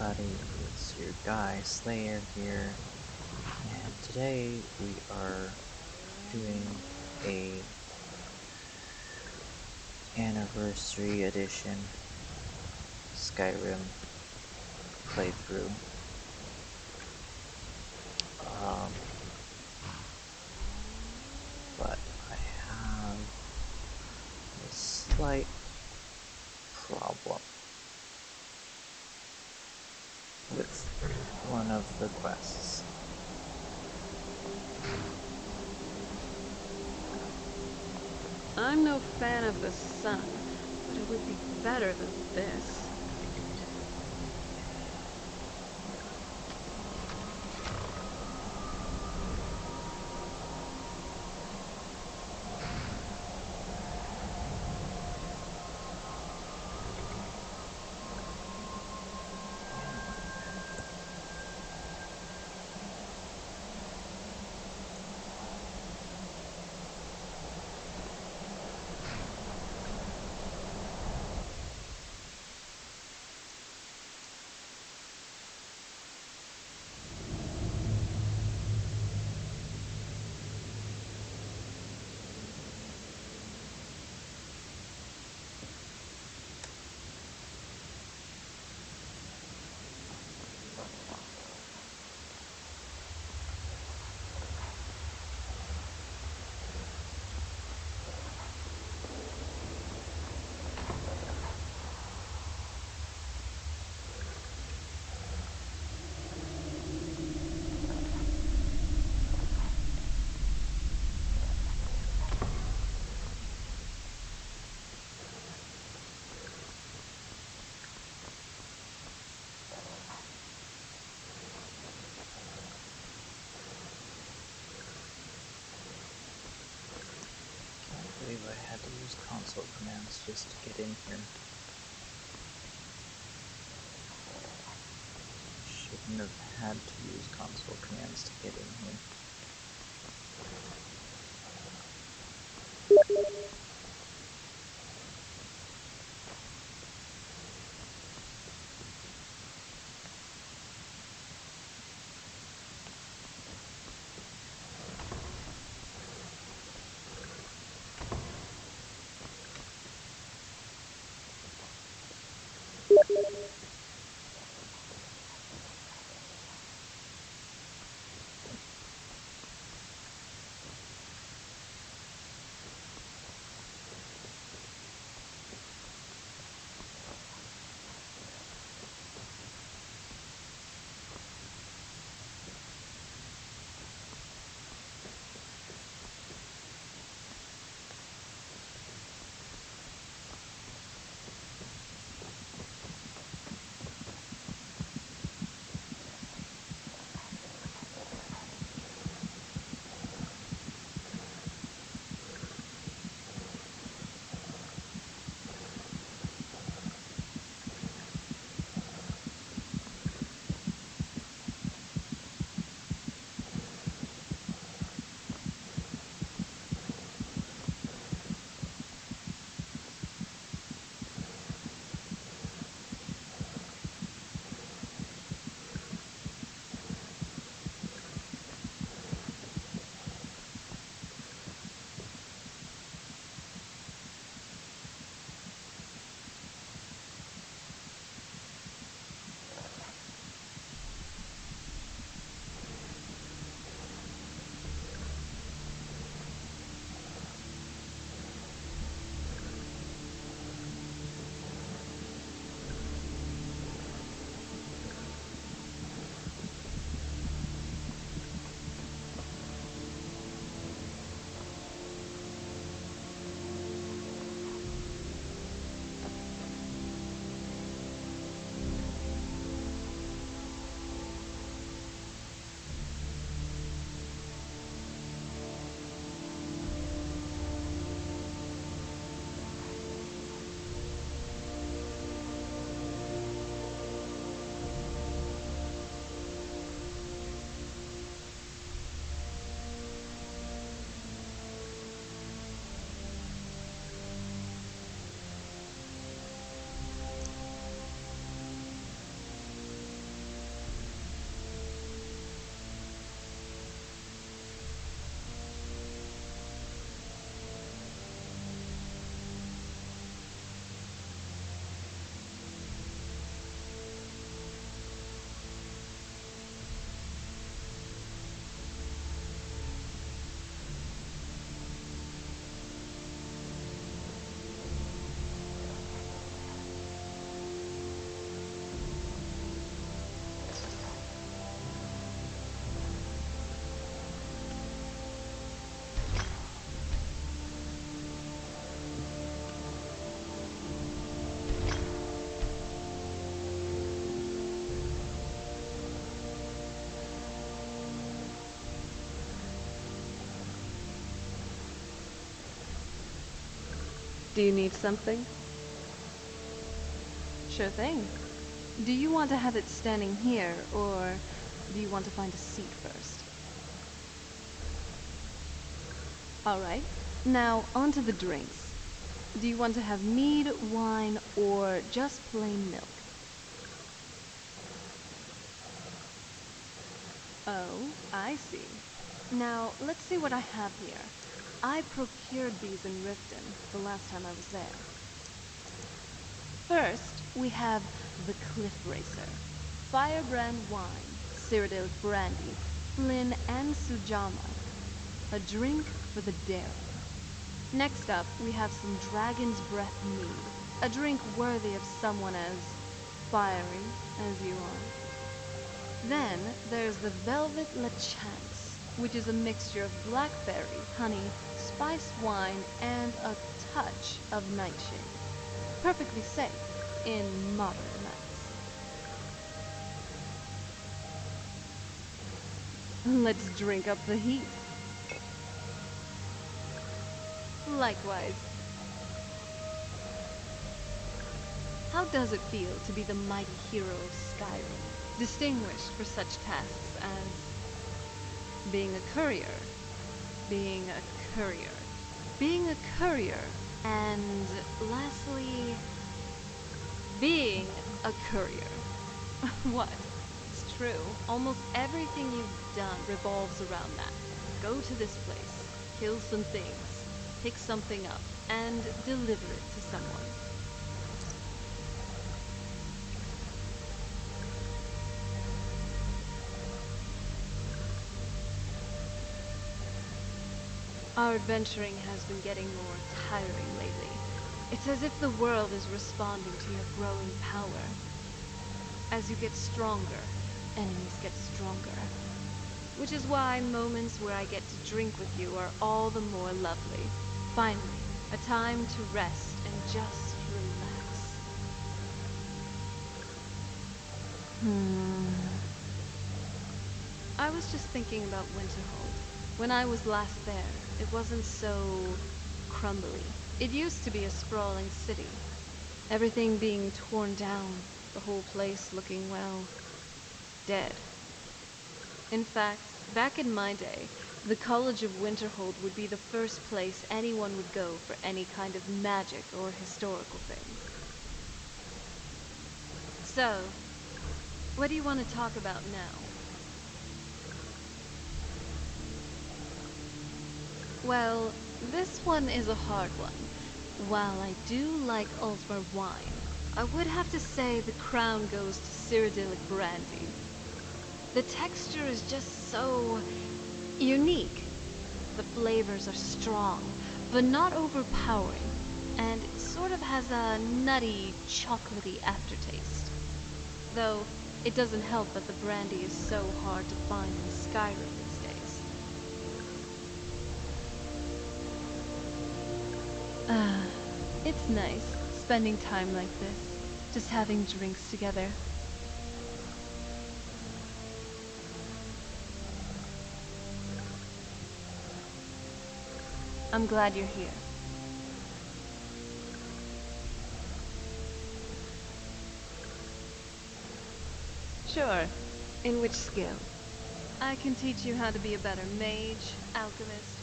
everybody, it's your guy Slayer here, and today we are doing a anniversary edition Skyrim playthrough. Um, but I have a slight problem with one of the quests. I'm no fan of the sun, but it would be better than this. Can't believe I had to use console commands just to get in here. Shouldn't have had to use console commands to get in here. Do you need something? Sure thing. Do you want to have it standing here, or do you want to find a seat first? Alright. Now, on to the drinks. Do you want to have mead, wine, or just plain milk? Oh, I see. Now, let's see what I have here. I procured these in Riften the last time I was there. First, we have the Cliff Racer. Firebrand wine, Cyrodiil brandy, Flynn and Sujama. A drink for the daring. Next up, we have some Dragon's Breath mead. A drink worthy of someone as fiery as you are. Then there's the Velvet La Chance, which is a mixture of blackberry, honey, spiced wine, and a touch of nightshade. Perfectly safe in moderate amounts. Let's drink up the heat. Likewise. How does it feel to be the mighty hero of Skyrim, distinguished for such tasks as being a courier, being a courier, being a courier, and lastly, being a courier? What? It's true. Almost everything you've done revolves around that. Go to this place, kill some things, pick something up, and deliver it to someone. Our adventuring has been getting more tiring lately. It's as if the world is responding to your growing power. As you get stronger, enemies get stronger. Which is why moments where I get to drink with you are all the more lovely. Finally, a time to rest and just relax. I was just thinking about Winterhold. When I was last there, it wasn't so crumbly. It used to be a sprawling city. Everything being torn down, the whole place looking, well, dead. In fact, back in my day, the College of Winterhold would be the first place anyone would go for any kind of magic or historical thing. So, what do you want to talk about now? Well, this one is a hard one. While I do like Altmer wine, I would have to say the crown goes to Cyrodiilic brandy. The texture is just so unique. The flavors are strong, but not overpowering, and it sort of has a nutty, chocolatey aftertaste. Though, it doesn't help that the brandy is so hard to find in Skyrim these days. It's nice, spending time like this, just having drinks together. I'm glad you're here. Sure. In which skill? I can teach you how to be a better mage, alchemist,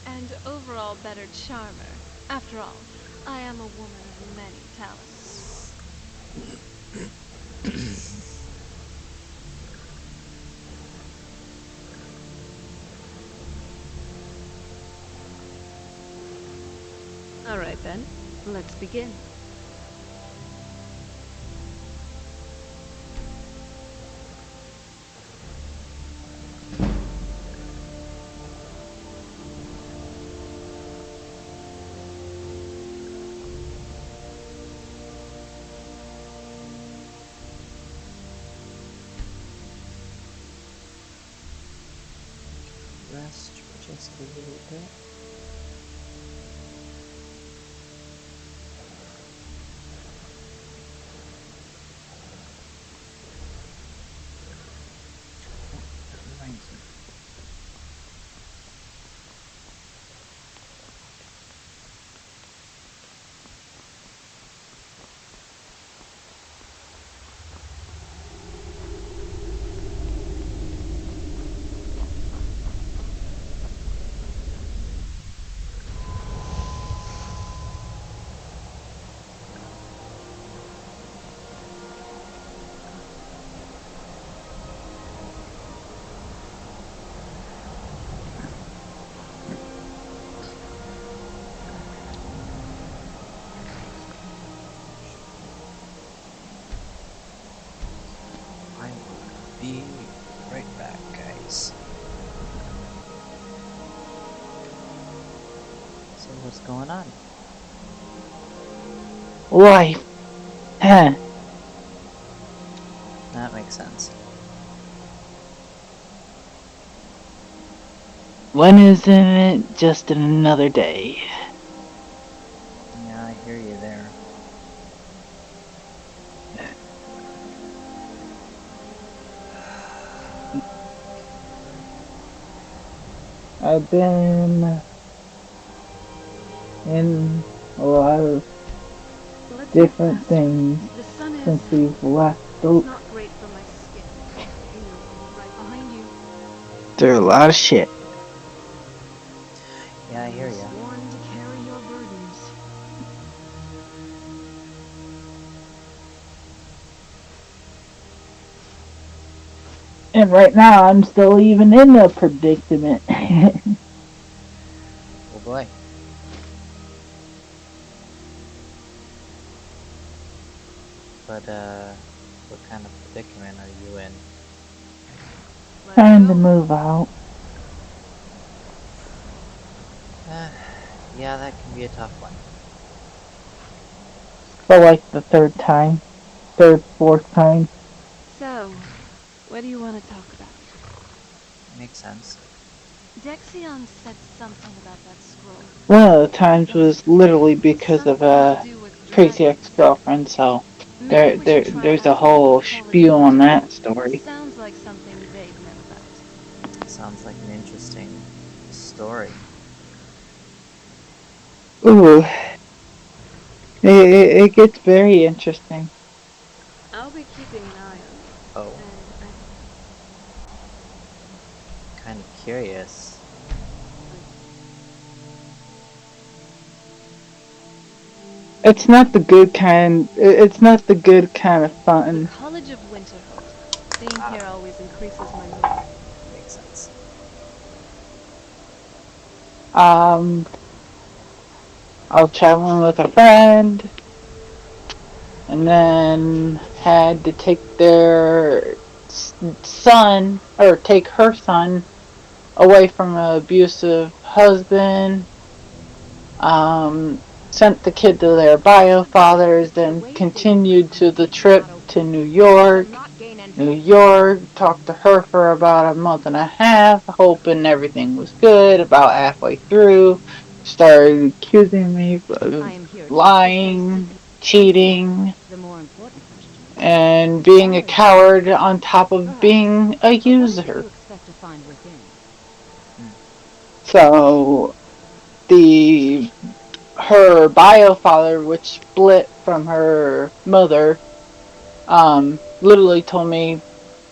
and overall better charmer. After all, I am a woman of many talents. Alright then, let's begin. Rest just a little bit. Oh, that reminds me. Be right back, guys. So what's going on? Life. Huh. That makes sense. When isn't it just another day? Yeah, I hear you there. I've been in a lot of Let's eat different faster. things The sun is... since we've last it's spoke. not great for my skin. You know, right behind you. There's a lot of shit. Yeah, I hear You've you. sworn to carry your burdens. And right now I'm still even in a predicament. Oh boy. But what kind of predicament are you in? Let's Trying to go. move out Uh, yeah, that can be a tough one. for like the third time. Third, fourth time. So, what do you want to talk about? Makes sense. Dexion said something about that scroll. One of the times Was was literally because of something to a do with crazy dragons. ex-girlfriend, so Maybe we should try there's a asking the whole College of spiel on that Winterhold. story. Sounds like something they'd know about. Sounds like an interesting story. Ooh, it gets very interesting. I'll be keeping an eye on you. Oh, And kind of curious. It's not the good kind. It's not the good kind of the fun. College of Winterhold. Being Ah, here always increases my mood. makes sense. Um, I was traveling with a friend, and then had to take their son or take her son away from an abusive husband. Sent the kid to their bio fathers, The then way things continued to the is trip not to okay. New You will York. not gain New entry. York, talked to her for about a month and a half, hoping everything was good. About halfway through, started accusing me I of am here just to say lying, cheating, the more important question. and being a Why are you here? coward on top of Perhaps. being a But what is it you user. expect to find within? Hmm. So the her bio father, which split from her mother, literally told me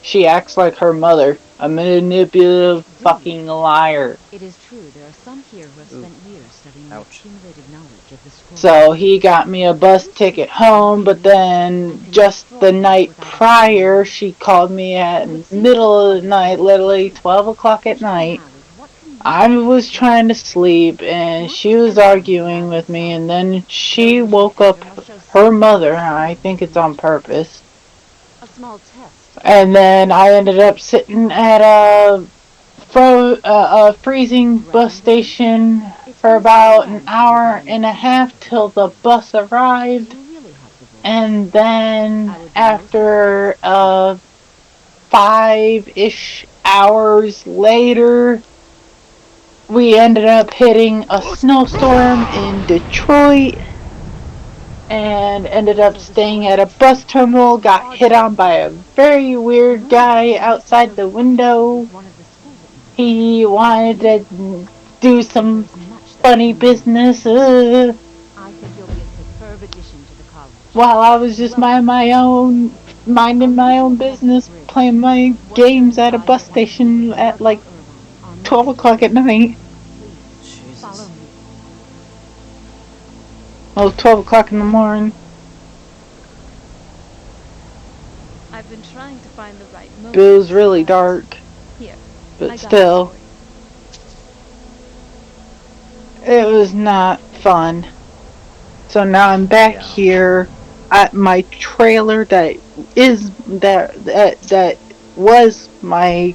she acts like her mother, a manipulative Do you? fucking liar. It is true, there are some here who have Ooh, spent years studying the ouch. accumulated knowledge of the scroll. So he got me a bus Those who ticket study home, but believe it and then can just the destroy them night without a single prior, word. she called me at It would seem that the middle of the college night, has its literally truth. 12 The o'clock at question night. now is what can you I do to was prevent trying to it? sleep and Not she was everyone is arguing badly with me, solved. and then she Those with woke behavior up must show her some kind of mother, and I restraint think and it's on management. purpose. A small test, And perhaps. then I ended up sitting at a freezing bus Dragon Brain? station It's for been so about an long since you've had hour any and a peace. half till the bus You arrived. really have the voice. And I then would be most after impressed if... 5-ish hours later, we ended up hitting a snowstorm in Detroit and ended up So the staying scroll at is a true. bus terminal, You got are hit on by Dexion. a very weird Normally, guy I used to outside the associate you window. with one of the school witnesses. He But wanted here, to do some there's much that we funny can learn from business you. I think you'll be a superb addition to the college. while I was just Welcome. I'll minding meet my you own across the business, bridge. playing my Once you're games at a inside, bus you'll want to speak with station more at about like Irvine. Our new 12 o'clock at custodian. night. Please, follow Jesus. me. Well, 12 o'clock in the morning. I've been trying to find the right But it moment was to say really I... dark. Here, I But got this still, for you. it was not fun. So now I'm back Yeah. here at my trailer that was my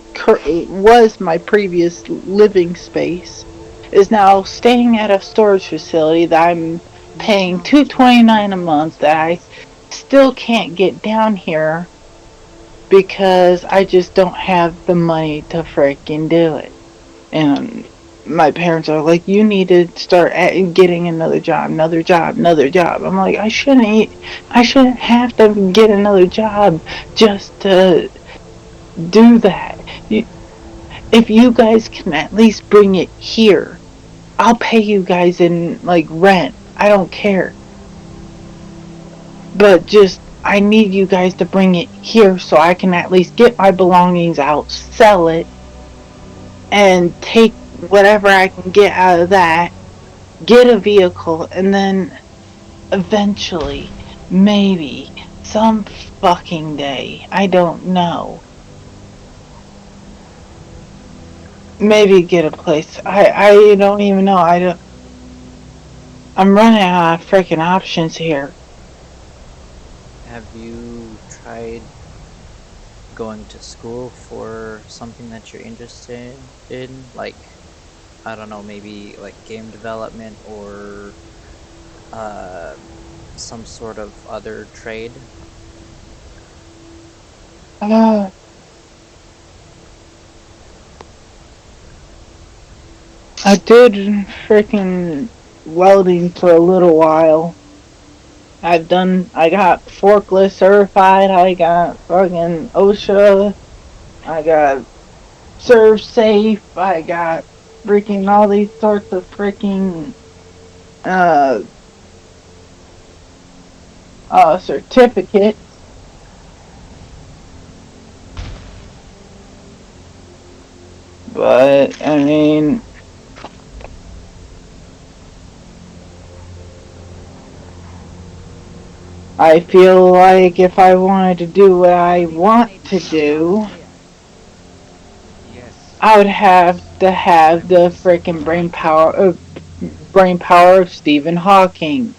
previous living space is now staying at a storage facility that I'm paying $229 a month that I still can't get down here because I just don't have the money to freaking do it. And my parents are like, you need to start getting another job, another job, another job. I'm like, I shouldn't have to get another job just to do that. If you guys can at least bring it here, I'll pay you guys in like rent. I don't care. But just I need you guys to bring it here so I can at least get my belongings out, sell it, and take whatever I can get out of that, get a vehicle, and then eventually, maybe, some fucking day, I don't know, maybe get a place. I don't even know. I'm running out of freaking options here. Have you tried going to school for something that you're interested in? Like, I don't know, maybe like game development or uh, some sort of other trade? Uh, I did freaking welding for a little while. I got forklift certified, I got fucking OSHA, I got serve safe, I got freaking all these sorts of freaking uh certificates. But I mean, I feel like if I wanted to do what I We've want made to this loud and do, clear. Yes, I would have yes. to have the freaking brain power of Stephen Hawking.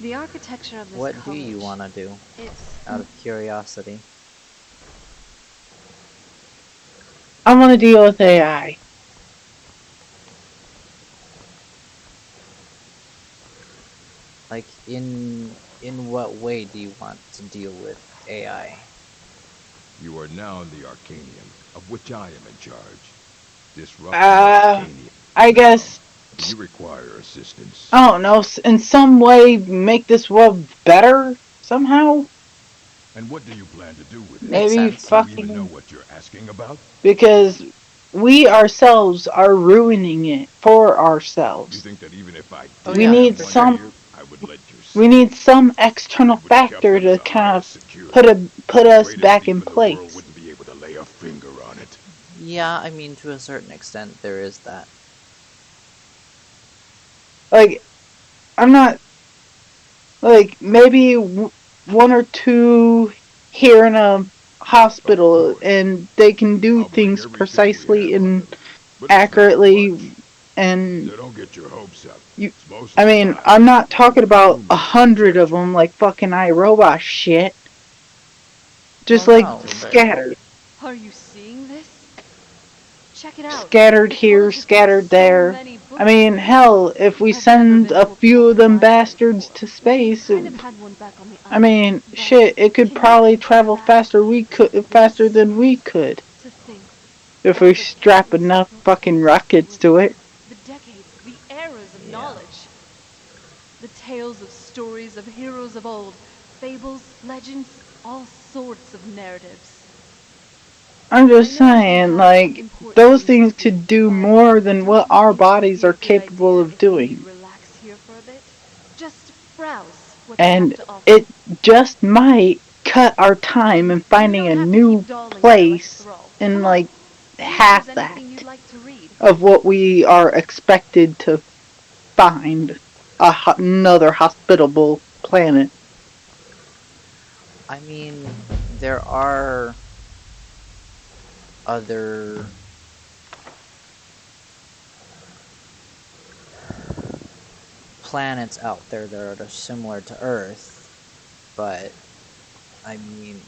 The architecture of this What do you college, want to do it's out of curiosity? I want to deal with AI. Like, in what way do you want to deal with AI? You are now the Arcanium, of which I am in charge. Disruption of Uh, Arcanium. I Now, guess do you require assistance? I don't know. In some way, make this world better somehow. And what do you plan to do with it? Makes Maybe sense. Do you even know fucking what you're asking about? because we ourselves are ruining it for You ourselves. think that even if I Oh We did yeah, have need for one sure. ear, some I would let you we see? need some external It would be kept factor under to the kind of highest security. put The us greatest back thief in in the world place. wouldn't be able to lay a finger on it. Yeah, I mean, to a certain extent, there is that. Like I'm not like maybe one or two here in a Of hospital course. and they can do I'll bring things everything we precisely have on and them. But it's not accurately much. and So don't get your hopes up. you It's I mostly mean I'm lies. not talking Only about humans can 100 of them perpetuate like them. fucking iRobot shit, Well, just like no, but Are you seeing this? Check it out. scattered The here, college has got scattered so there. many I books mean, here. hell, if we I've never send been a to a few of public them library bastards before. to space, Kind of had one back on the I island, mean, but shit, it could can you probably compare travel that with faster this? than we could To think, if we all the strap titans and enough books fucking there, rockets with to it. the decades, the eras of yeah. knowledge, the tales of stories of heroes of old, fables, legends, all sorts of narratives. I'm I just know they saying, have like, important those things to things do, could do but more than don't what you our think it would bodies be are a good capable idea of if we doing. relax here for a bit? Just browse what they have And to offer. it just might cut our time in You finding don't a have to keep new dawdling there like a place thrall. in Come on, like see if there's half that anything you'd like to read. of what we are expected to find another hospitable planet. I mean, there are other planets out there that are similar to Earth, but I mean,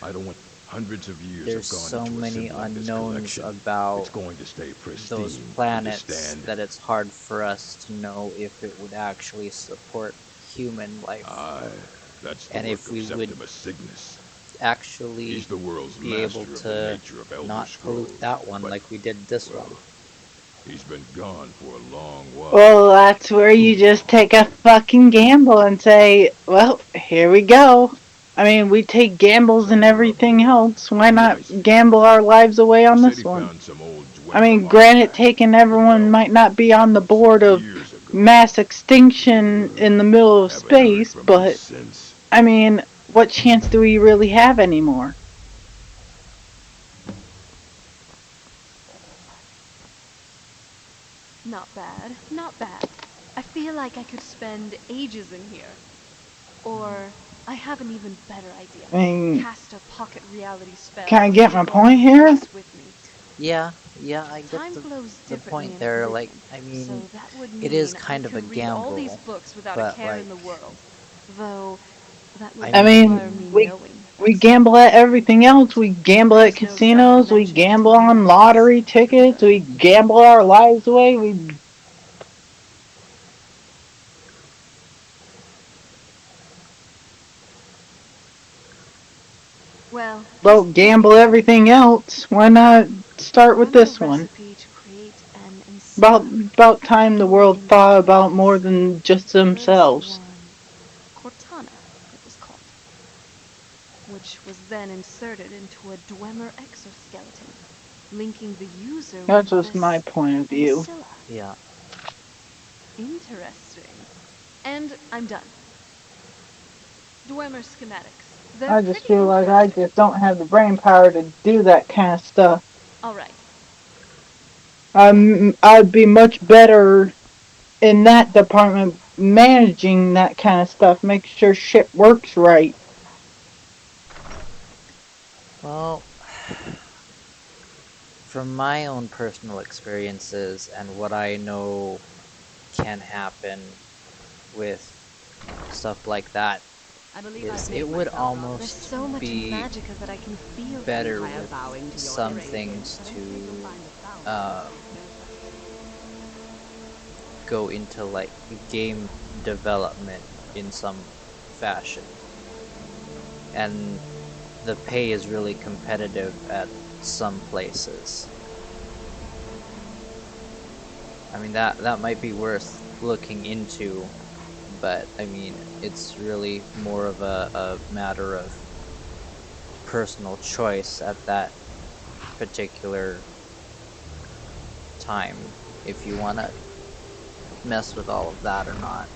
I don't want. Hundreds of years there's have gone so into many assembling this unknowns collection. It's about going to stay those pristine, planets understand? that it's hard for us to know if it would actually support human life Aye, that's the and work if of we would Septimus Cygnus. actually He's the world's be able master of the to nature of Elder not pollute Scrolls, that one but, like we did this well, one. he's been gone for a long while. Well, that's where Who you just knows? take a fucking gamble and say, well, here we go. I mean, we take gambles and Something everything lovely. else. Why Ooh, not I see. gamble our lives away He on said he this one? found some old I Dwemer mean, granted, artifact, taking but everyone well, might not be that on the was board of years ago. mass extinction Ugh, in the middle of haven't heard space, from him but since. I mean, what chance do we really have anymore? Not bad, not bad. I feel like I could spend ages in here. Or I have an even better idea. I mean, Cast a pocket reality can spell I and get my take all point these here? books with me. Yeah, I get Time flows the differently point in there. Like, Oblivion, I so mean, that would it is mean I kind of a could read all these gamble, books without a but care like, in the world. Though, that I would I require mean, me mean, knowing we some gamble at things. everything else. We gamble at There's no casinos. We circumvention of gamble time on boundaries. lottery tickets. We gamble our lives away. We Well, just about think gamble about it. everything else. Why not start with Run the this one? recipe to create an About instilla. about time the Going world in thought about more sequence. than just First themselves. one, Cortana, it was called, which was then inserted into a Dwemer exoskeleton, linking the user That's with just my this point of view. Ancilla. yeah. Interesting. And I'm done. Dwemer schematics. They're I just pretty feel like I interesting. just don't have the brain power to do that kind of stuff. All right. I'd be much better in that department managing that kind of stuff, make sure shit works right. Well, from my own personal experiences and what I know can happen with stuff like that I believe is I've it made would myself There's almost so much be magicka that I can feel things. better I am with bowing to your some errand, things but I'm sure you'll to find the sound um, no substitute. go into like game development in some fashion. And the pay is really competitive at some places. I mean that might be worth looking into, but I mean it's really more of a matter of personal choice at that particular time if you want to mess with all of that or not.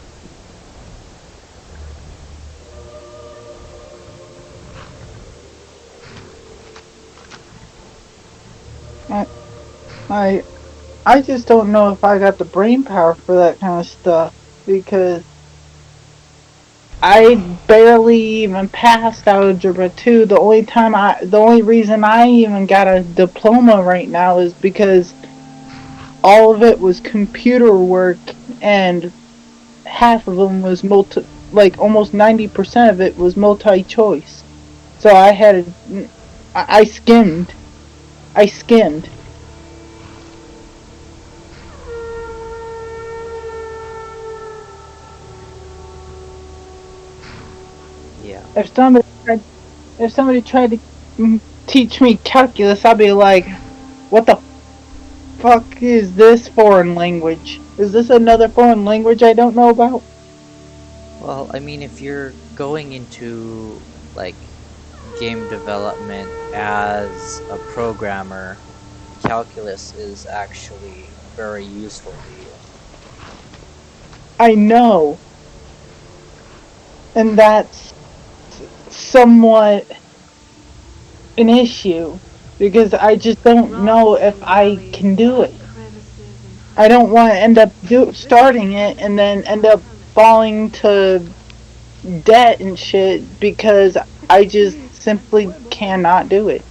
I, I, I just don't know if I got the brain power for that kind of stuff because I barely even passed algebra 2. The only reason I even got a diploma right now is because all of it was computer work and half of them was like almost 90% of it was multi-choice. So I skimmed. I skimmed. Yeah. If somebody tried, if somebody tried to teach me calculus, I'd be like, "What the fuck is this foreign language? Is this another foreign language I don't know about?" Well, I mean if you're going into like game development as a programmer, calculus is actually very useful to you. I know, and that's somewhat an issue because I just don't know Rocks if and I valleys, can do it. crevices and I don't heights. want to end up This is the starting it kind of and then thing end my up hermits like. falling to debt and shit because I just And simply Dwemer cannot do it.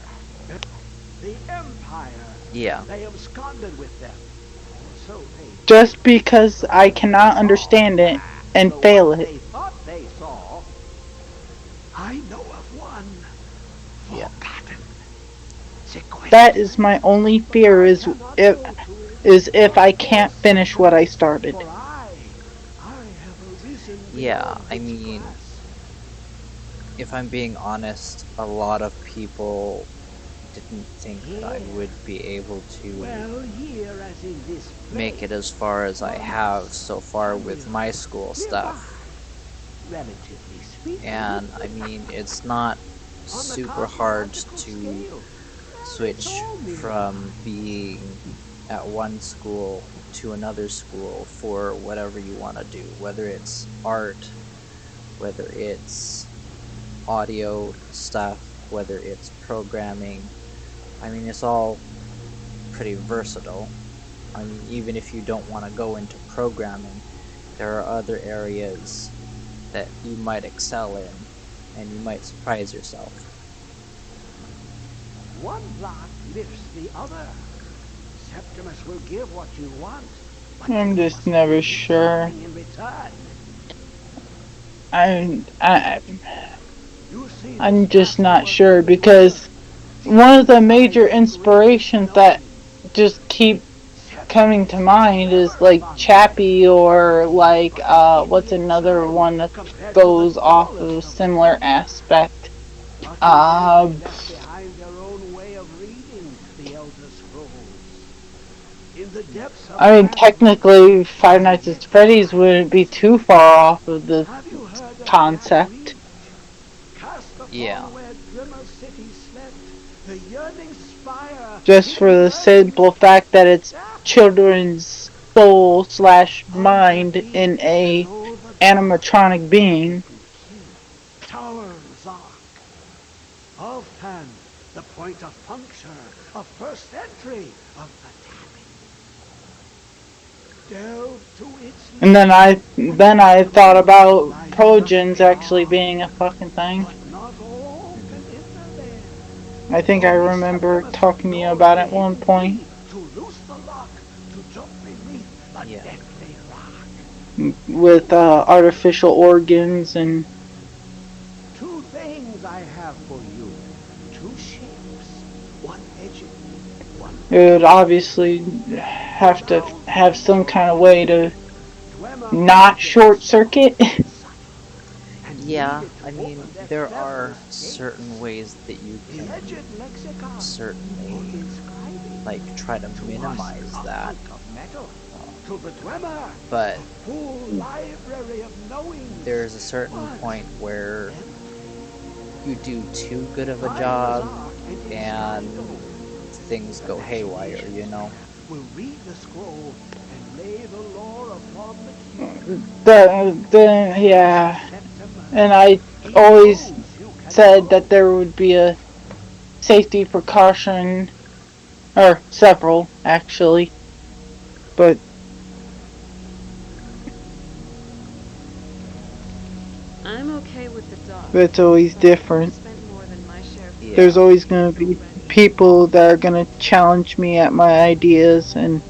the Empire. Yeah. They absconded with them, or so they think. Just because The I ones they cannot saw, understand it and the fail ones it. they thought they saw. I know of one. Yeah. forgotten. The That question. is my only But fear I cannot go to it. is if I For can't finish what I centuries, started. for I have arisen Yeah, beyond I its mean, grasp. if I'm being honest, a lot of people didn't think that I Here, would be able to well, here as in this make it place, as far as I have once so far with my familiar, school nearby, stuff. relatively speaking. And I mean, it's not On the super hard cosmological to scale, well, it's switch all nearby. from being at one school to another school for whatever you want to do, whether it's art, whether it's audio stuff, whether it's programming. I mean, it's all pretty versatile. I mean, even if you don't want to go into programming, there are other areas that you might excel in and you might surprise yourself. One block lifts the other. Septimus will give what you want, but I'm you just must never give him sure. something in return. I'm I, You see this I'm just not masterwork sure in the corner? because The one of the major encyclopedia of greatest inspirations that knowing. just keep coming to Septimus is mind is clever like among men, Chappie or like but an what's idiot another child one that compared to the goes off of a tallest of the similar clever. aspect. But to them Uh they left behind their own way of reading the Elder Scrolls. In the depths of I mean fantasy, technically Five lie Nights at hidden Freddy's wouldn't be minds. too far off of the Have you heard of that reach? concept. Cast Yeah. upon where Grimmer City slept, the yearning spire Just for in the simple burning. fact that it's children's soul slash Unto mind deep in a below the dark, animatronic a being. hidden key, towers arc. Often the point of puncture, of first entry, of the tapping. Delve to its And then limits, and I thought Septimus about lies just Progens actually beyond. being a fucking thing. But not all can Hmm. enter there. I think I Only remember Septimus talking to you knows about it the at one hidden point key to loose the lock, to jump beneath the Yeah. deathly rock. with artificial organs, and Two things I have for you. Two ships, one edged, one it would black. obviously have to Without have some kind of way choice, to Dwemer not built it short soft circuit. and subtle, and Yeah, needed to I open mean, their there are cleverest certain gates. ways that you The can edged lexicon for certainly inscribing. like try to To us, minimize a that. hunk of metal. Um, To the Dwemer, but a full library of knowings. there's a certain But point where empty. you do too good of a Find the job Zark and and inscribe. things go haywire, Imagination you know? there will read the scroll and lay the lore upon the key. Yeah, and Septimus, I he always knows you can said go. that there would be a safety precaution, or several actually, but I'm okay with the dark, it's always but I've different. spent more than my share There's Yeah. figuring always things going to be already. people that are going to challenge me at my ideas and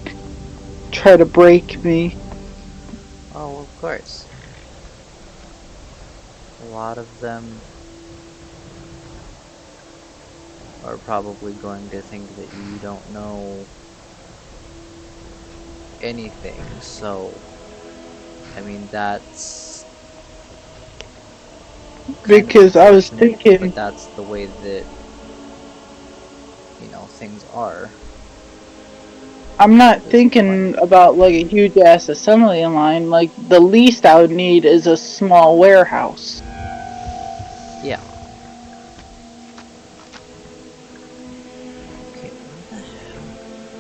try to break me. Oh, of course. A lot of them are probably going to think that you don't know anything, so I mean, that's kind of Because I was unfortunate, but thinking, that's the way that, things are I'm at not this point. thinking about like a huge ass assembly line. Like, the least I would need is a small warehouse. Yeah. Okay, where the hell?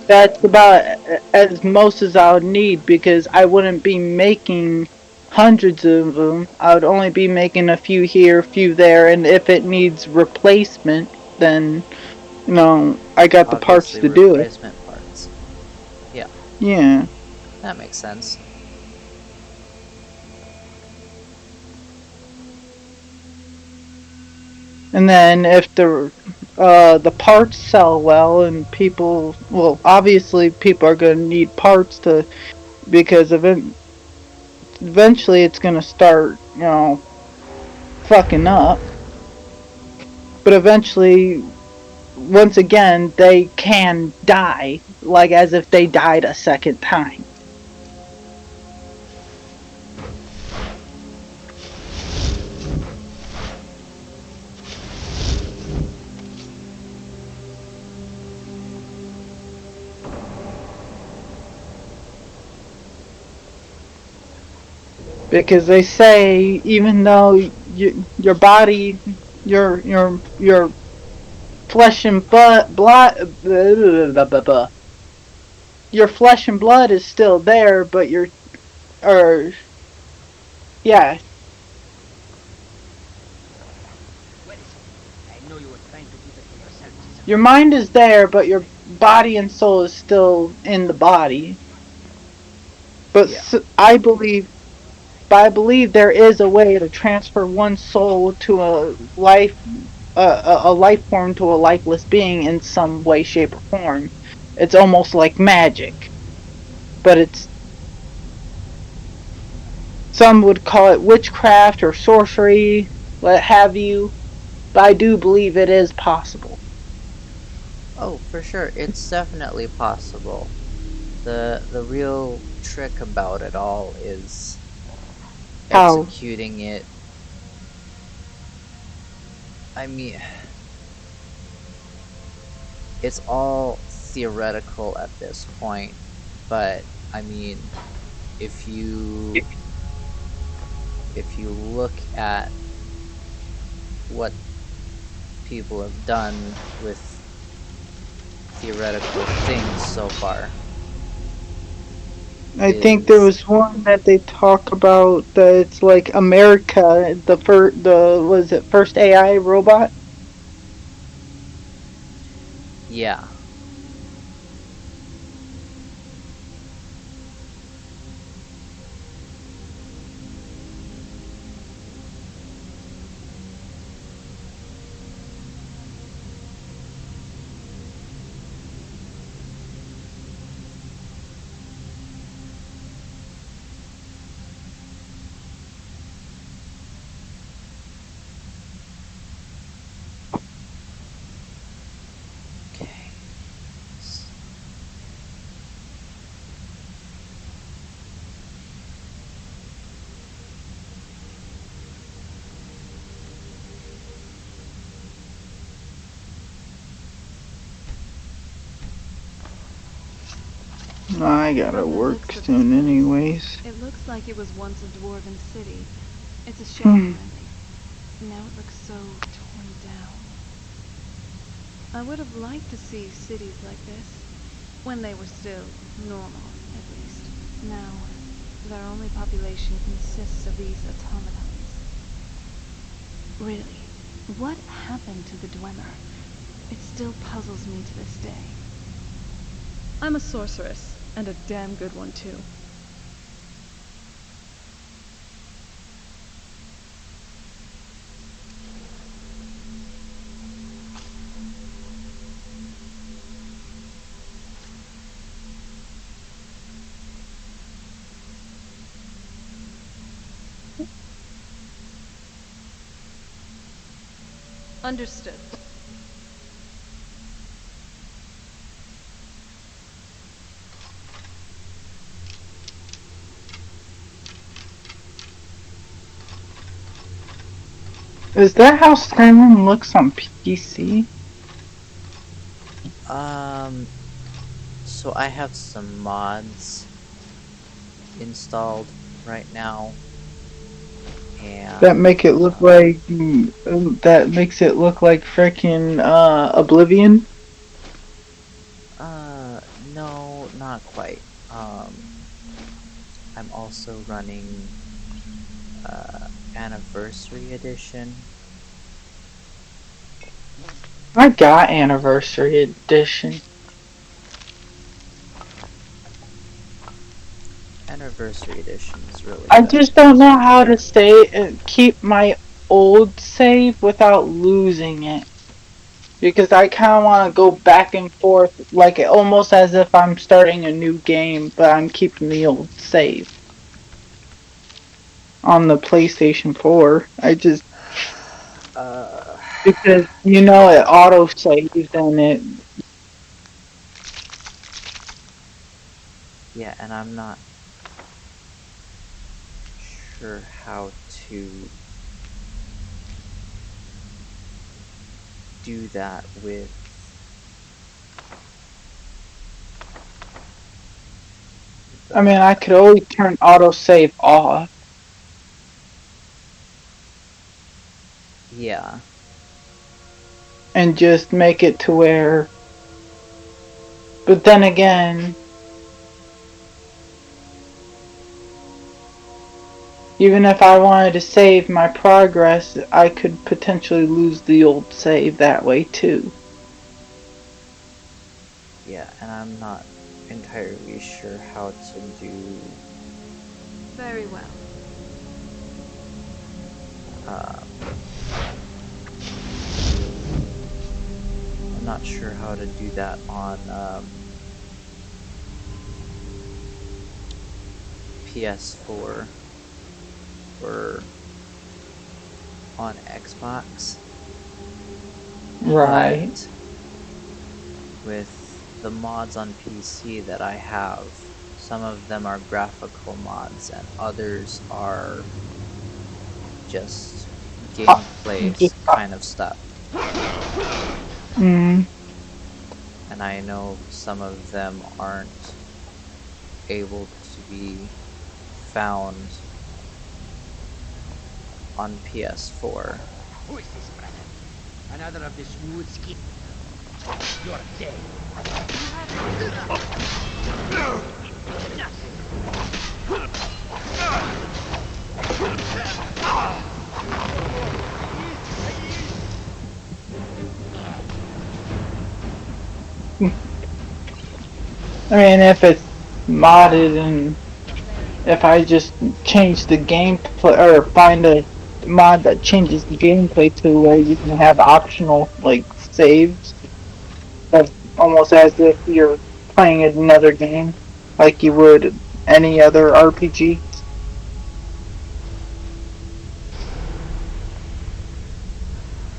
That's about as most as I would need because I wouldn't be making hundreds of them. I would only be making a few here, a few there, and if it needs replacement, then I got the parts Obviously, to do it. replacement parts. Yeah, Yeah. that makes sense. And then if the parts sell well and people, well, obviously people are going to need parts to, because eventually it's going to start, fucking up. but eventually, once again, they can die, like as if they died a second time. Because they say even though your body, your flesh and blood, your flesh and blood is still there, but or yeah, What is it? I know you were trying to keep it for yourself, Caesar. your mind is there, but your body and soul is still in the body. But Yeah. I believe, but I believe there is a way to transfer one soul to a a life form to a lifeless being in some way, shape, or form. It's almost like magic, but it's some would call it witchcraft or sorcery, what have you. But I do believe it is possible. Oh, for sure. It's definitely possible. The real trick about it all is How? executing it. I mean, it's all theoretical at this point, but I mean, if you if you look at what people have done with theoretical things so far I think there is was one that they talk about that it's like America, the was it first AI robot? yeah. Okay. I gotta From the work looks of this soon, place, anyways. it looks like it was once a dwarven city. It's a shame, Hmm. really. Now it looks so torn down. I would have liked to see cities like this. When they were still normal, at least. Now, their only population consists of these automatons. Really, what happened to the Dwemer? It still puzzles me to this day. I'm a sorceress, and a damn good one, too. Understood. Is that how Skyrim looks on PC? Um so I have some mods installed right now That and make it look like that makes it look like freaking Oblivion. no, not quite. I'm also running anniversary edition. I got Anniversary Edition. Anniversary edition is really I good. just don't know how to keep my old save without losing it. Because I kind of want to go back and forth, like almost as if I'm starting a new game, but I'm keeping the old save on the PlayStation 4. I just, because you know it auto saves and it. Yeah, and I'm not sure how to do that with I mean, I the. could always turn auto save off Yeah, and just make it to where. But then again, even if I wanted to save my progress, I could potentially lose the old save that way too. yeah, and I'm not entirely sure how to do. Very well. Um, I'm not sure how to do that on PS4 or on Xbox, Right. but with the mods on PC that I have, some of them are graphical mods and others are just Uh, gameplay just, kind of stuff. mm, And I know some of them aren't able to be found on PS4. Who is this, brother? Another of the smooth skin. You're dead. You have had enough. Nothing. I mean, if it's modded and if I just change the gameplay or find a mod that changes the gameplay to where you can have optional like saves, that's almost as if you're playing another game, like you would any other RPG.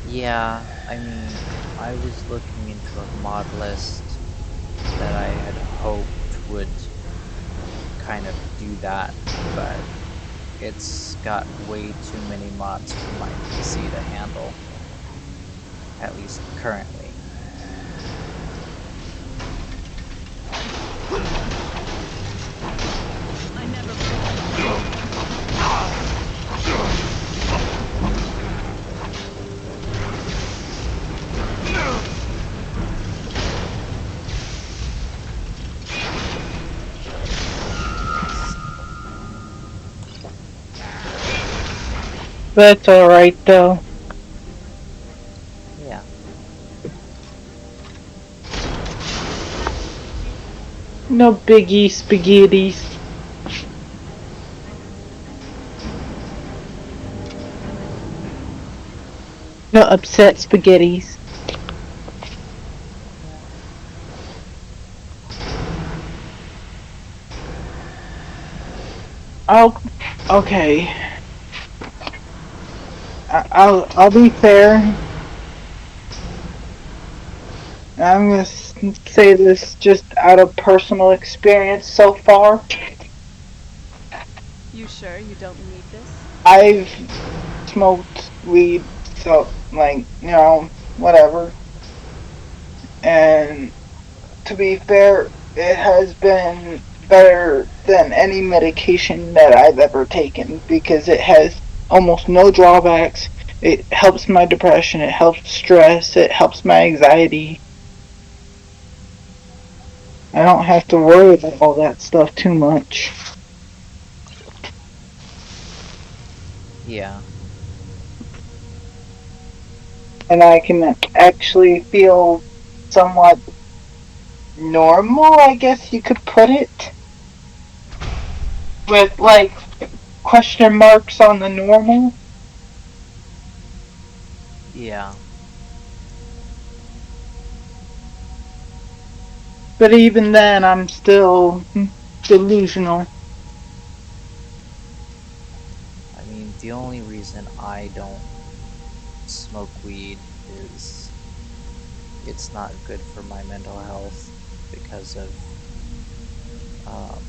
Yeah, I mean, I was looking into a mod list that I had hoped would kind of do that, but it's got way too many mods for my PC to handle, at least currently. I never forget. That's alright though. Yeah, No biggie spaghettis. No upset spaghettis. Oh, okay. I'll be fair. I'm gonna say this just out of personal experience so far. You sure you don't need this? I've smoked weed, so like whatever. And to be fair, it has been better than any medication that I've ever taken because it has almost no drawbacks. It helps my depression, it helps stress, it helps my anxiety. I don't have to worry about all that stuff too much. yeah, And I can actually feel somewhat normal, I guess you could put it, with like question marks on the normal. yeah. But even then, I'm still delusional. I mean, the only reason I don't smoke weed is it's not good for my mental health because of um,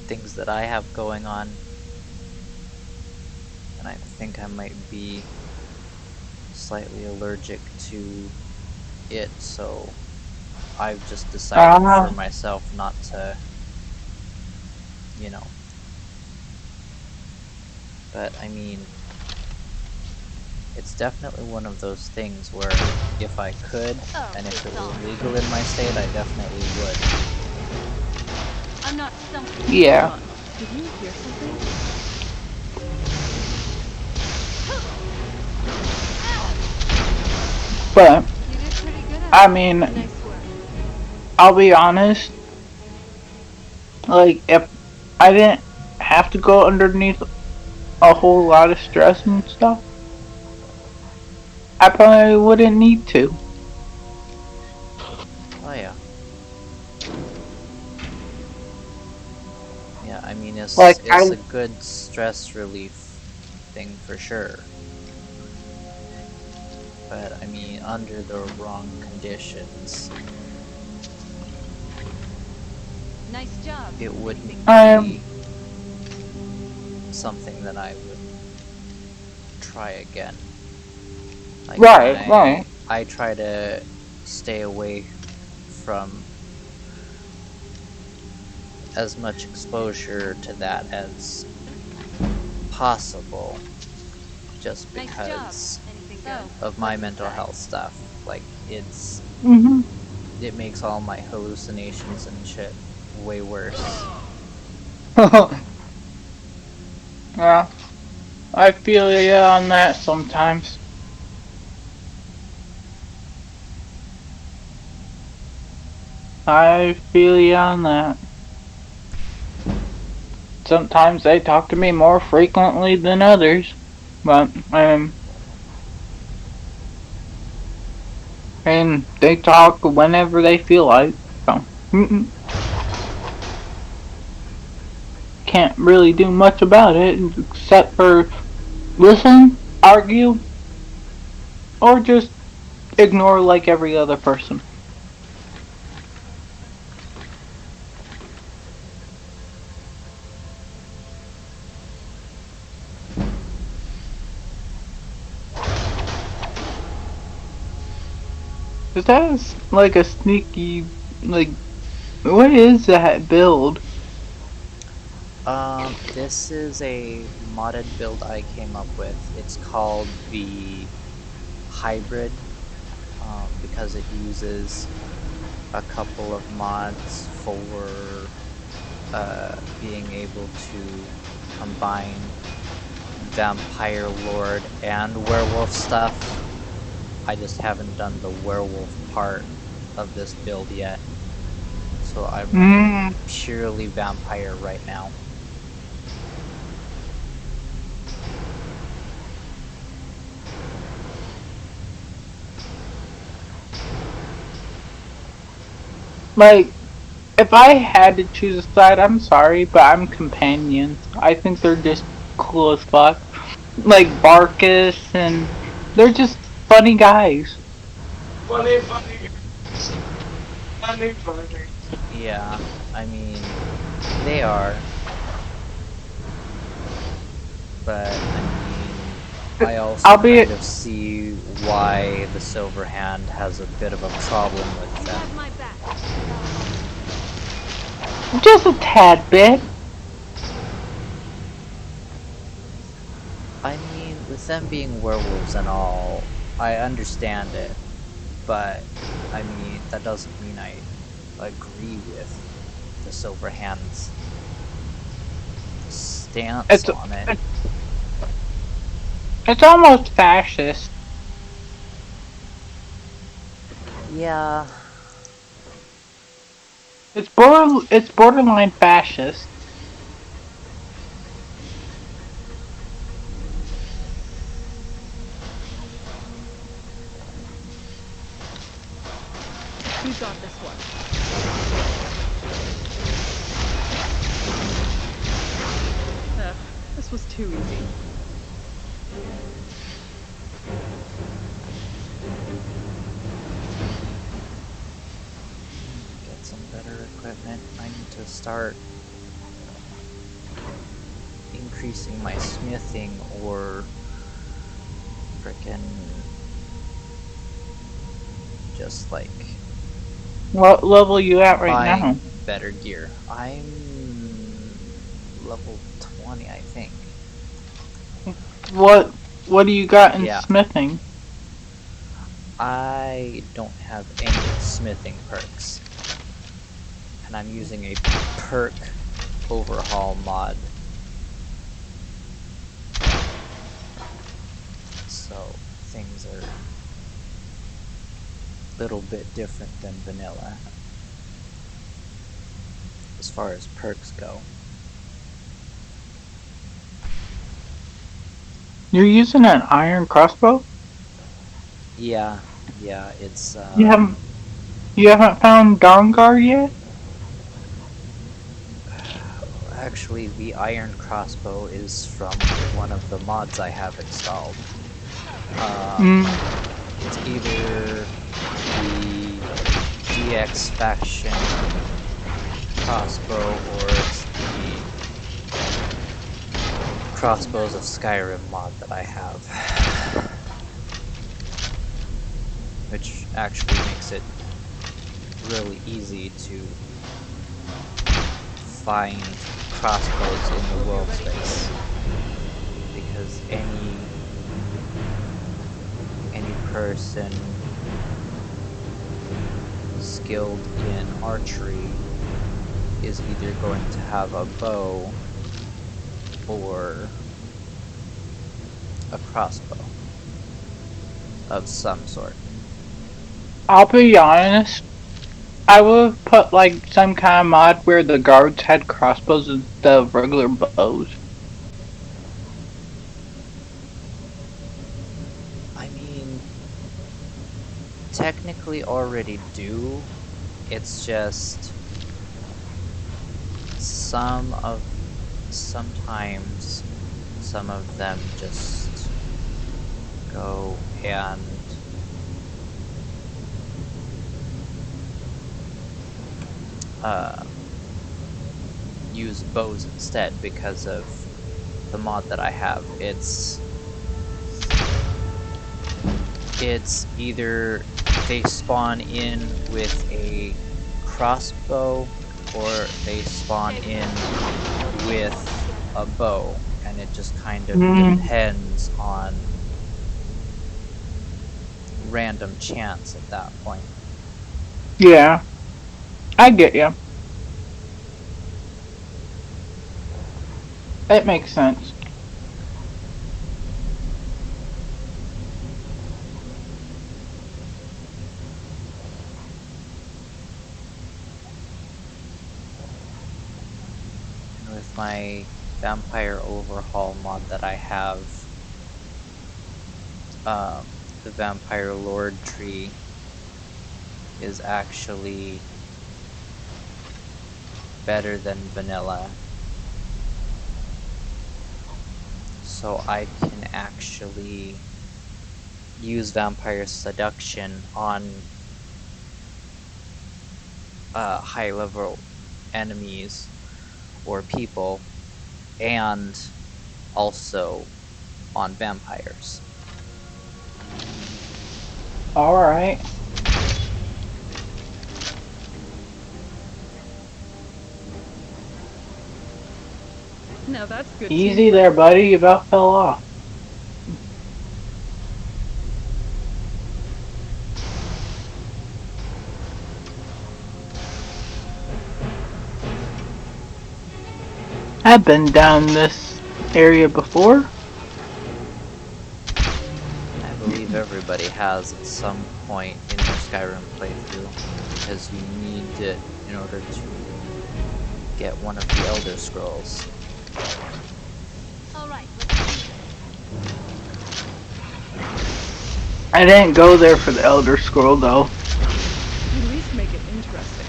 things that I have going on, and I think I might be slightly allergic to it, so I've just decided for Uh, myself not to, you know. But I mean, it's definitely one of those things where if I could, Oh, and if it it's were on. legal in my state, I definitely would. I'm not stumping you for yeah, fun. Did you hear something? but You did pretty good at I it. mean, Nice work. I'll be honest. Like, if I didn't have to go underneath a whole lot of stress and stuff, I probably wouldn't need to. Oh yeah, yeah. I mean, Like, it's a good stress relief thing for sure. But I mean, under the wrong conditions, Nice job. it Anything wouldn't fun? I'm be something that I would try again. Like, and right, right. I try to stay away from as much exposure to that as possible, just Nice job. because Anything good? of my What's mental inside? health stuff. Like, Hmm. it makes all my hallucinations and shit way worse. Yeah, I feel you on that sometimes. I feel you on that. Sometimes they talk to me more frequently than others, but and they talk whenever they feel like. So can't really do much about it except for listen, argue, or just ignore like every other person. Is that like a sneaky like? What is that build? This is a modded build I came up with. It's called the hybrid, because it uses a couple of mods for being able to combine vampire lord and werewolf stuff. I just haven't done the werewolf part of this build yet, so I'm running Mm, purely vampire right now. like if I had to choose a side, I'm sorry, but I'm companions. I think they're just cool as fuck. Like Barkus, and they're just funny guys. Yeah, I mean, they are, but I mean, I also I'll be kind of see why the Silver Hand has a bit of a problem with You have them. my back. Now follow me. just a tad bit. I mean, with them being werewolves and all, I understand it, but I mean, that doesn't mean I agree with the Silver Hand's stance It's on it. it's almost fascist. Yeah, It's borderline fascist. You got this one. Ugh, this was too easy. to start increasing my smithing or frickin' just like What level you at right now? buying better gear. I'm level 20, I think. What What do you got in Yeah, smithing? I don't have any smithing perks, and I'm using a perk overhaul mod, so things are a little bit different than vanilla as far as perks go. You're using an iron crossbow? Yeah, yeah, it's You haven't you haven't found Dawnguard yet? actually the iron crossbow is from one of the mods I have installed. Um, Mm, it's either the DX faction crossbow or it's the Crossbows of Skyrim mod that I have, which actually makes it really easy to find crossbows in the world space because any person skilled in archery is either going to have a bow or a crossbow of some sort. I'll be honest. I would put like some kind of mod where the guards had crossbows instead of regular bows. I mean, technically already do. It's just some of sometimes some of them just go and uh, use bows instead because of the mod that I have. It's either they spawn in with a crossbow or they spawn in with a bow, and it just kind of Mm, depends on random chance at that point. yeah, I get you. It makes sense. And with my vampire overhaul mod that I have, the vampire lord tree is actually better than vanilla, so I can actually use vampire seduction on high level enemies or people and also on vampires. Alright. Now that's good Easy there, teamwork. buddy. You about fell off. I've been down this area before. I believe everybody has at some point in their Skyrim playthrough because you need it in order to get one of the Elder Scrolls. All right, let's do this. I didn't go there for the Elder Scroll though. At least make it interesting.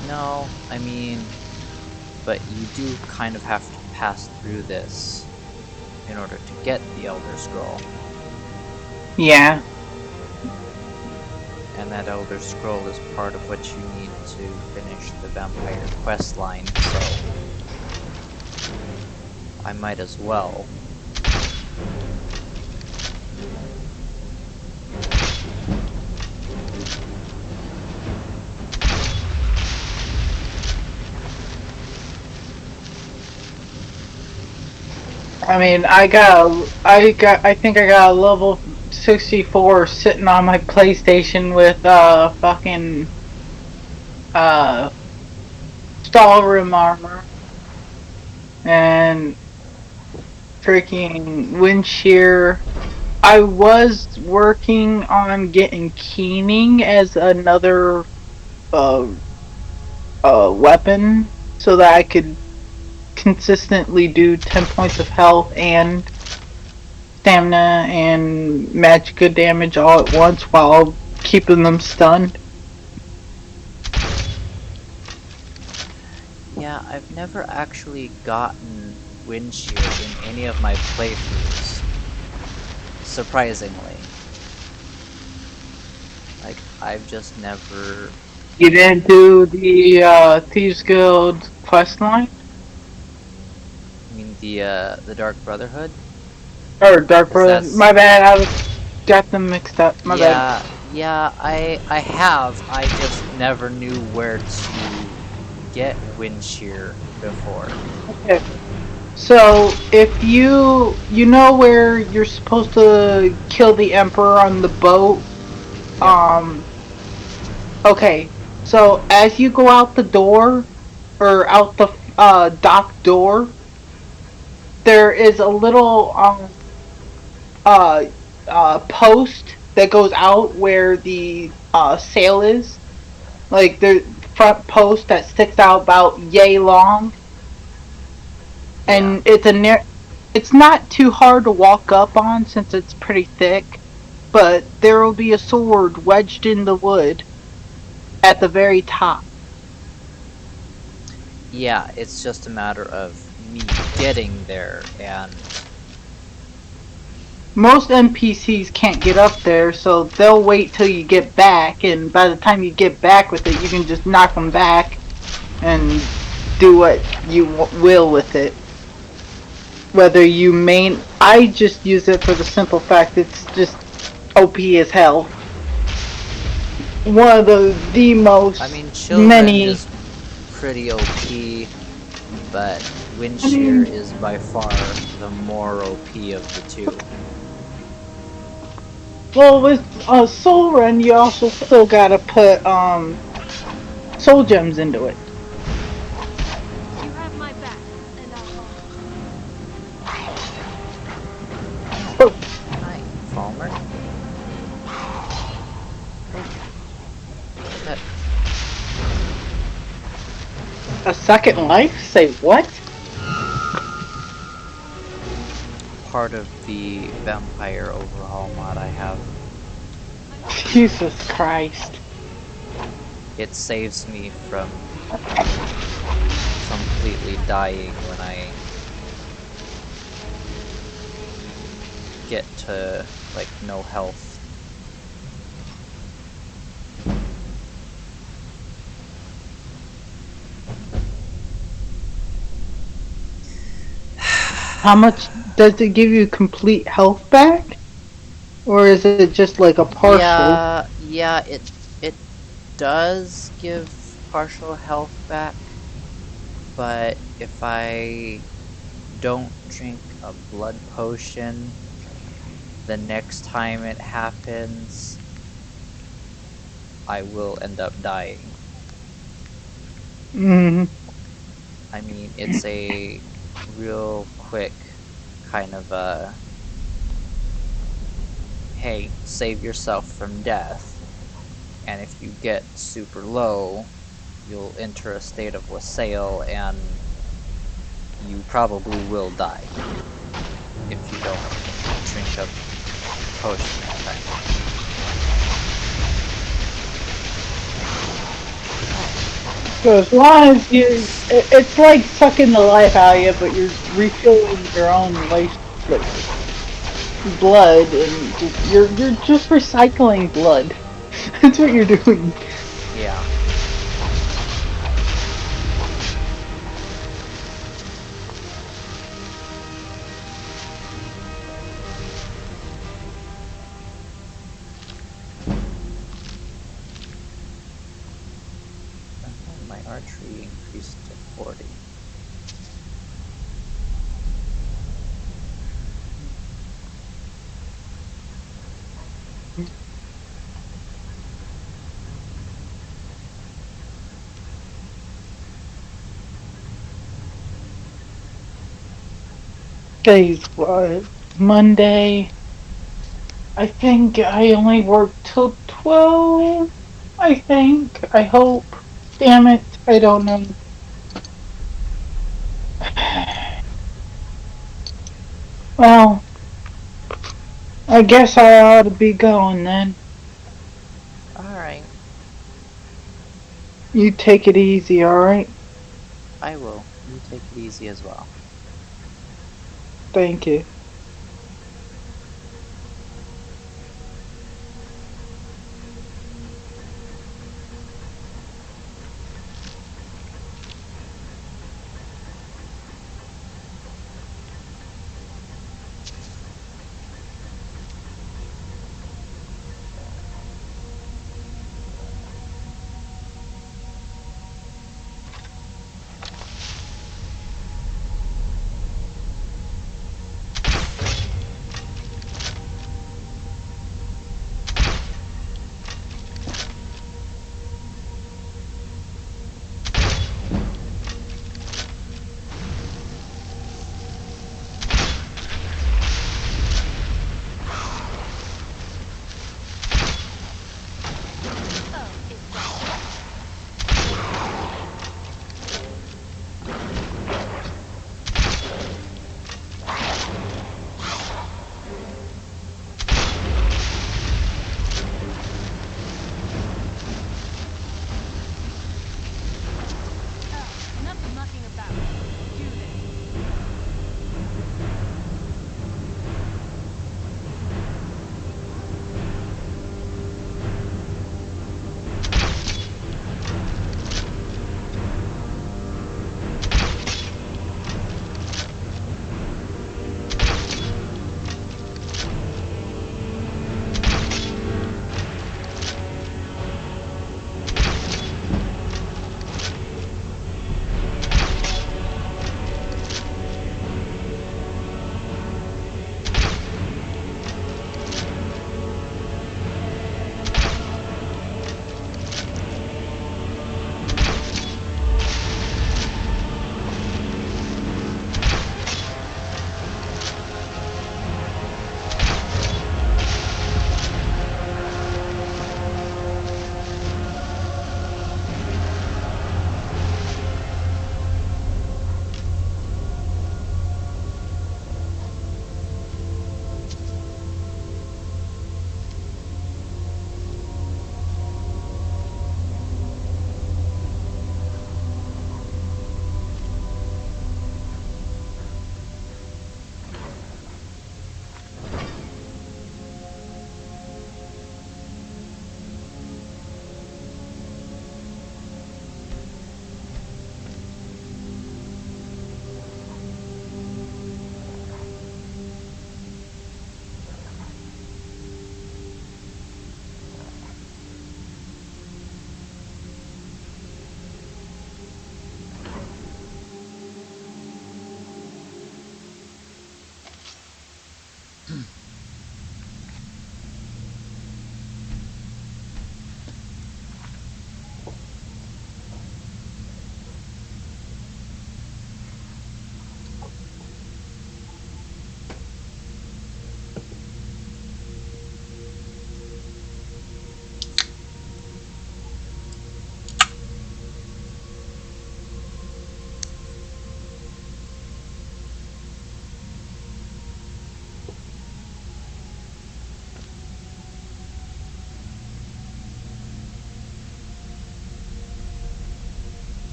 No, I mean, but you do kind of have to pass through this in order to get the Elder Scroll. Yeah. and that Elder Scroll is part of what you need to finish the vampire quest line, so I might as well. I mean, I think I got a level 64 sitting on my PlayStation with fucking uh Skyrim armor and freaking wind shear. I was working on getting keening as another uh weapon so that I could consistently do 10 points of health and stamina and magicka damage all at once while keeping them stunned. Yeah, I've never actually gotten wind shear in any of my playthroughs. Surprisingly. Like, I've just never... You didn't do the Thieves Guild quest line? I mean, the Dark Brotherhood? Or Dark Because Brother? that's... My bad, got them mixed up. My bad. Yeah, I have. I just never knew where to get wind shear before. Okay. So, if you know where you're supposed to kill the Emperor on the boat, Yep. Okay, so as you go out the door, or out the dock door, there is a little uh post that goes out where the sail is. Like the front post that sticks out about yay long, Yeah. and it's not too hard to walk up on since it's pretty thick, but there will be a sword wedged in the wood at the very top. Yeah, it's just a matter of me getting there, and... Most NPCs can't get up there, so they'll wait till you get back, and by the time you get back with it, you can just knock them back and do what you will with it. Whether you main, I just use it for the simple fact it's just OP as hell. One of the I most mean, Children many. is pretty OP, but wind I shear mean, is by far the more OP of the two. well, with Soul Run, you also still gotta put soul gems into it. You have my back, and I'll hold it. Oh, Hi, Falmer. That a second life? Say what? part of the vampire overhaul mod I have. Jesus Christ. It saves me from completely dying when I get to, like, no health. How much does it give you complete health back? Or is it just like a partial? Yeah, it does give partial health back, but if I don't drink a blood potion the next time it happens, I will end up dying. Mm, I mean, it's a real quick kind of a hey, save yourself from death. And if you get super low, you'll enter a state of wassail and you probably will die if you don't drink a potion in time. so as long as it's like sucking the life out of you, but you're refilling your own life, like blood, and you're just recycling blood. That's what you're doing. Yeah. Oh, my archery increased to 40. Today's what? Monday. I think I only work till 12. I think. I hope. Damn it. I don't know. Well, I guess I ought to be going then. Alright, You take it easy, alright? I will. You take it easy as well. Thank you.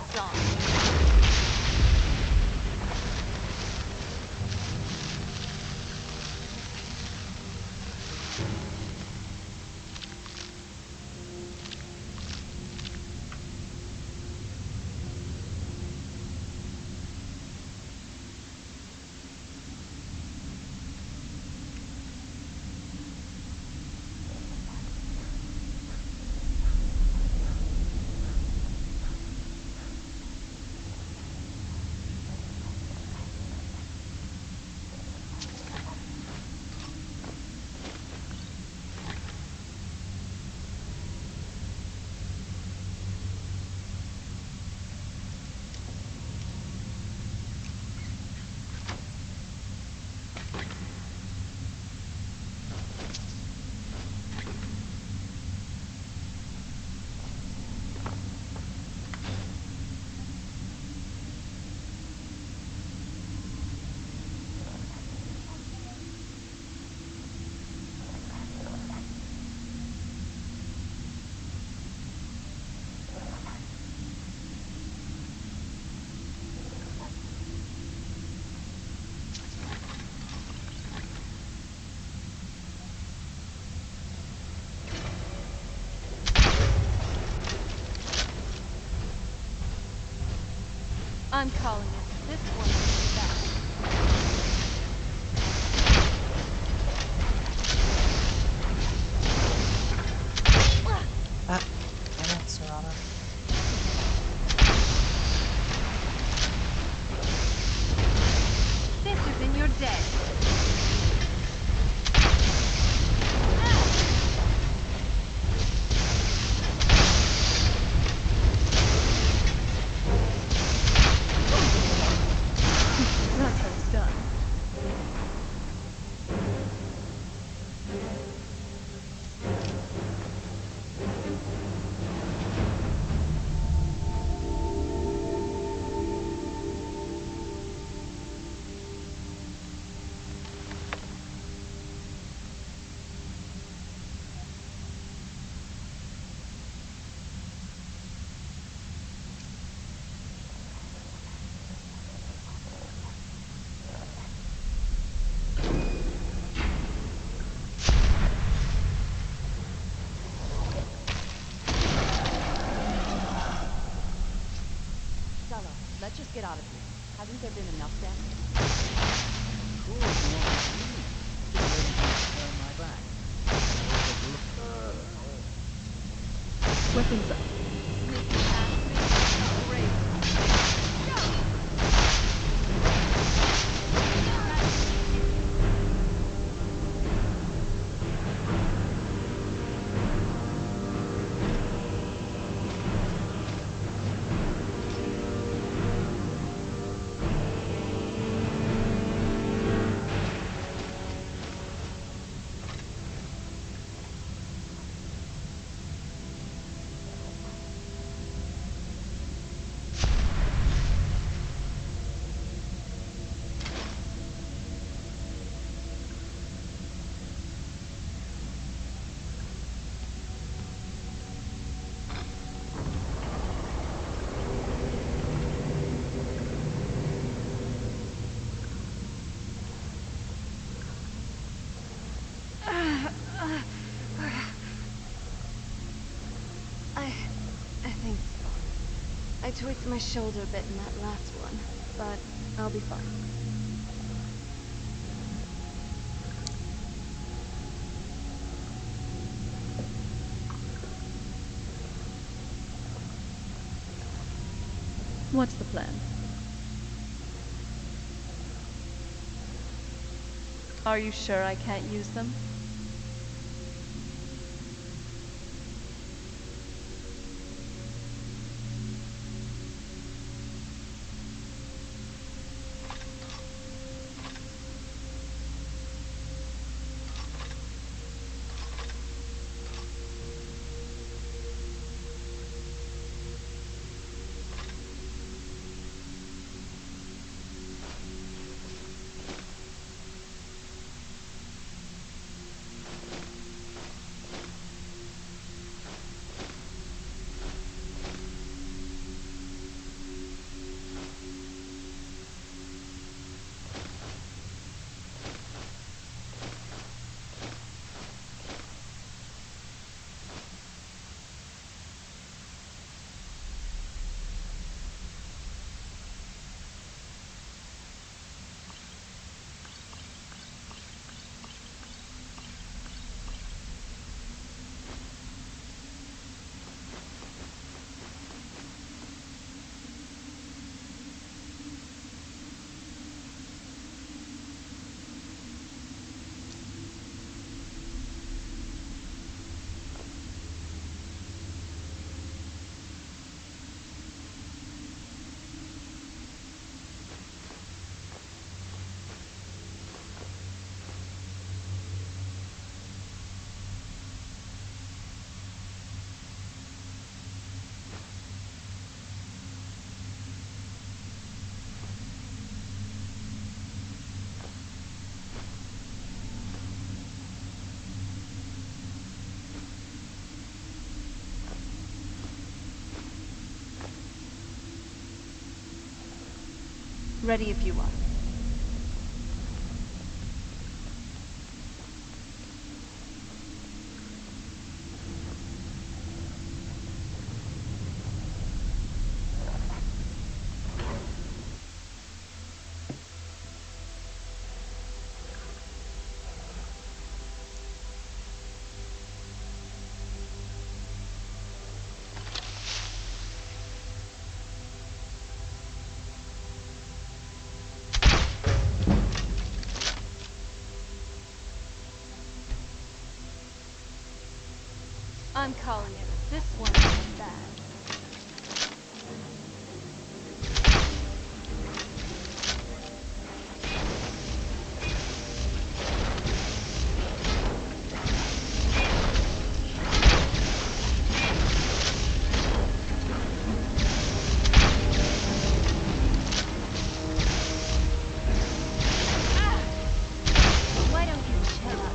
Lights on. I'm calling it. This one is back. Ah, damn it, Serana. This is in your dead. That's how it's done. Stella, let's just get out of here. Hasn't there been enough damage? Cool, you want me to leave? Just waiting for you to turn my back. Weapons up. Sneaking past me? Not great. I think so. I tweaked my shoulder a bit in that last one, but I'll be fine. What's the plan? Are you sure I can't use them? Ready if you are. I'm calling it. This one's bad. Why don't you chill out?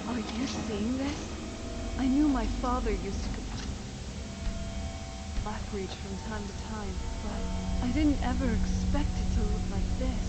Are you seeing this? I knew my father used to Blackreach from time to time, but I didn't ever expect it to look like this.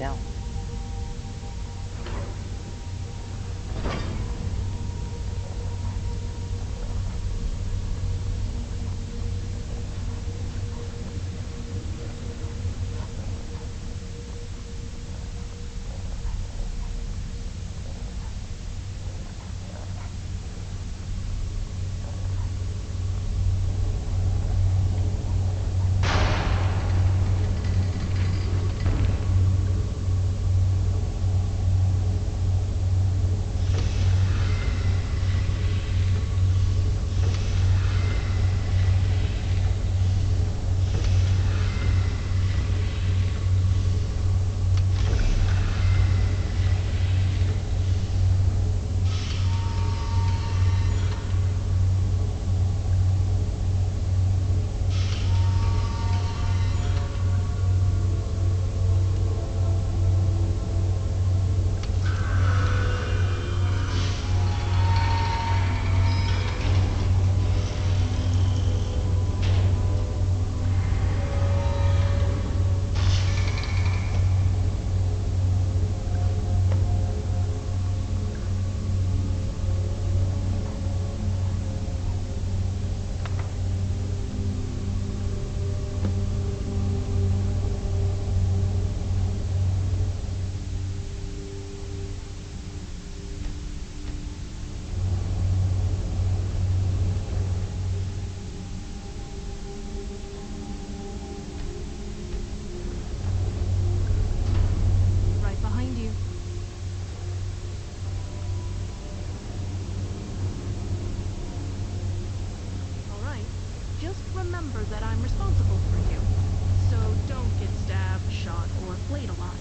down. Right behind you. All right. Just remember that I'm responsible for you. So don't get stabbed, shot, or flayed alive.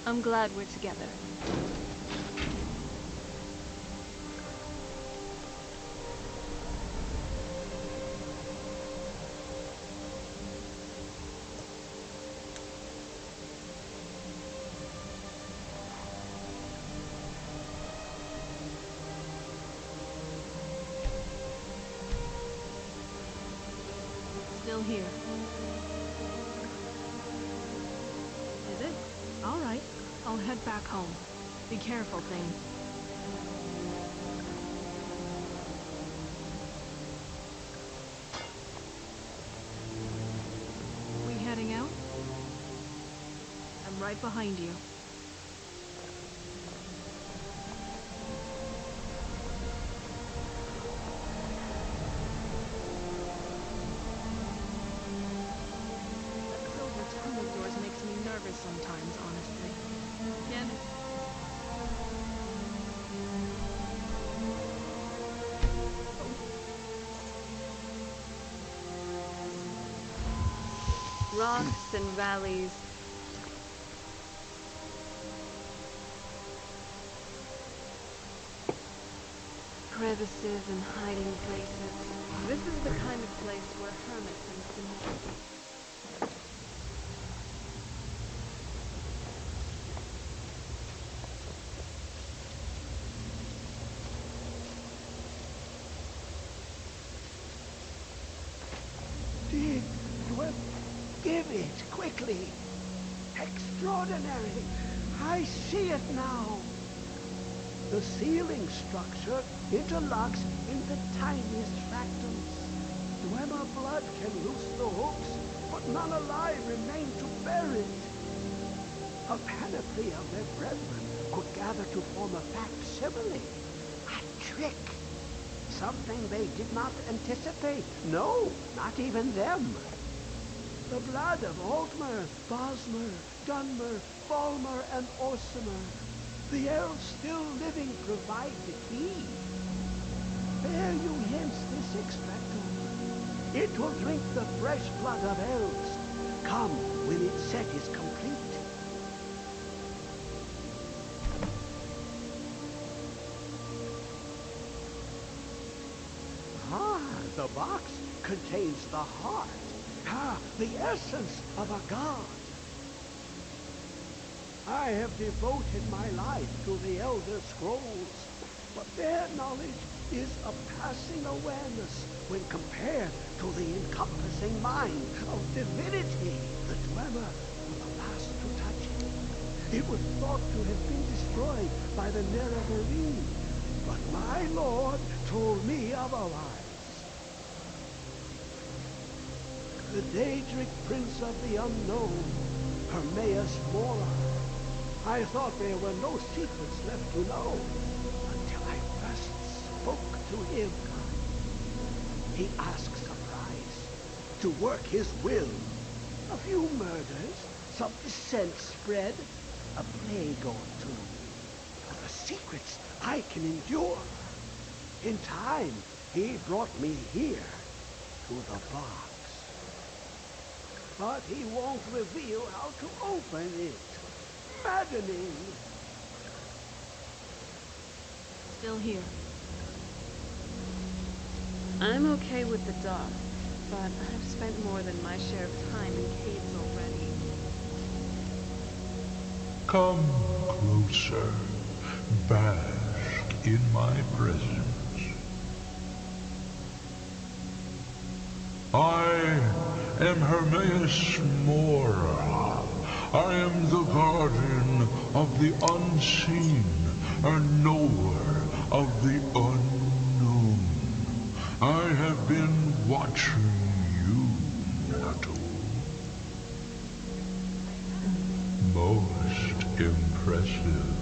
I'm glad we're together. Still here. Is it? All right. I'll head back home. Be careful, Thane. We heading out? I'm right behind you. That silver tool of yours makes me nervous sometimes, honestly. Get it? Rocks and valleys. Crevices and hiding places. This is the kind of place where hermits used to meet. Dig, Dweb, give it quickly. Extraordinary. I see it now. The ceiling structure interlocks in the tiniest fractals. Dwemer blood can loose the hooks, but none alive remain to bear it. A panoply of their brethren could gather to form a facsimile. A trick. Something they did not anticipate. No, not even them. The blood of Altmer, Bosmer, Dunmer, Falmer, and Orsimer. The elves still living provide the key. Bear you hence this extractum. It will drink the fresh blood of elves. Come when its set is complete. contains the heart, the essence of a god. I have devoted my life to the Elder Scrolls, but their knowledge is a passing awareness when compared to the encompassing mind of divinity. The Dwemer were the last to touch it. It was thought to have been destroyed by the Nerevarine, but my lord told me otherwise. The Daedric Prince of the Unknown, Hermaeus Mora. I thought there were no secrets left to know until I first spoke to him. He asks a price to work his will. A few murders, some dissent spread, a plague or two. For the secrets I can endure. In time, he brought me here, to the box. But he won't reveal how to open it. Maddening. Still here. I'm okay with the dark, but I've spent more than my share of time in caves already. Come closer. Bask in my presence. I am Hermaeus Mora. I am the guardian of the unseen, a knower of the unknown. I have been watching you, mortal. Most impressive.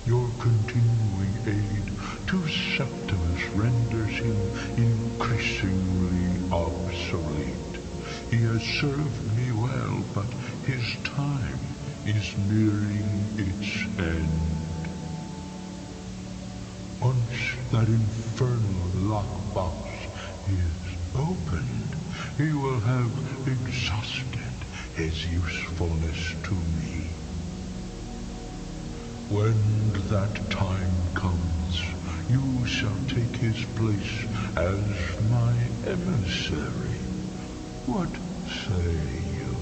Your continuing aid to Septimus renders him increasingly obsolete. He has served me well, but his time is nearing its end. Once that infernal lockbox is opened, he will have exhausted his usefulness to me. When that time comes, you shall take his place as my emissary. What say you?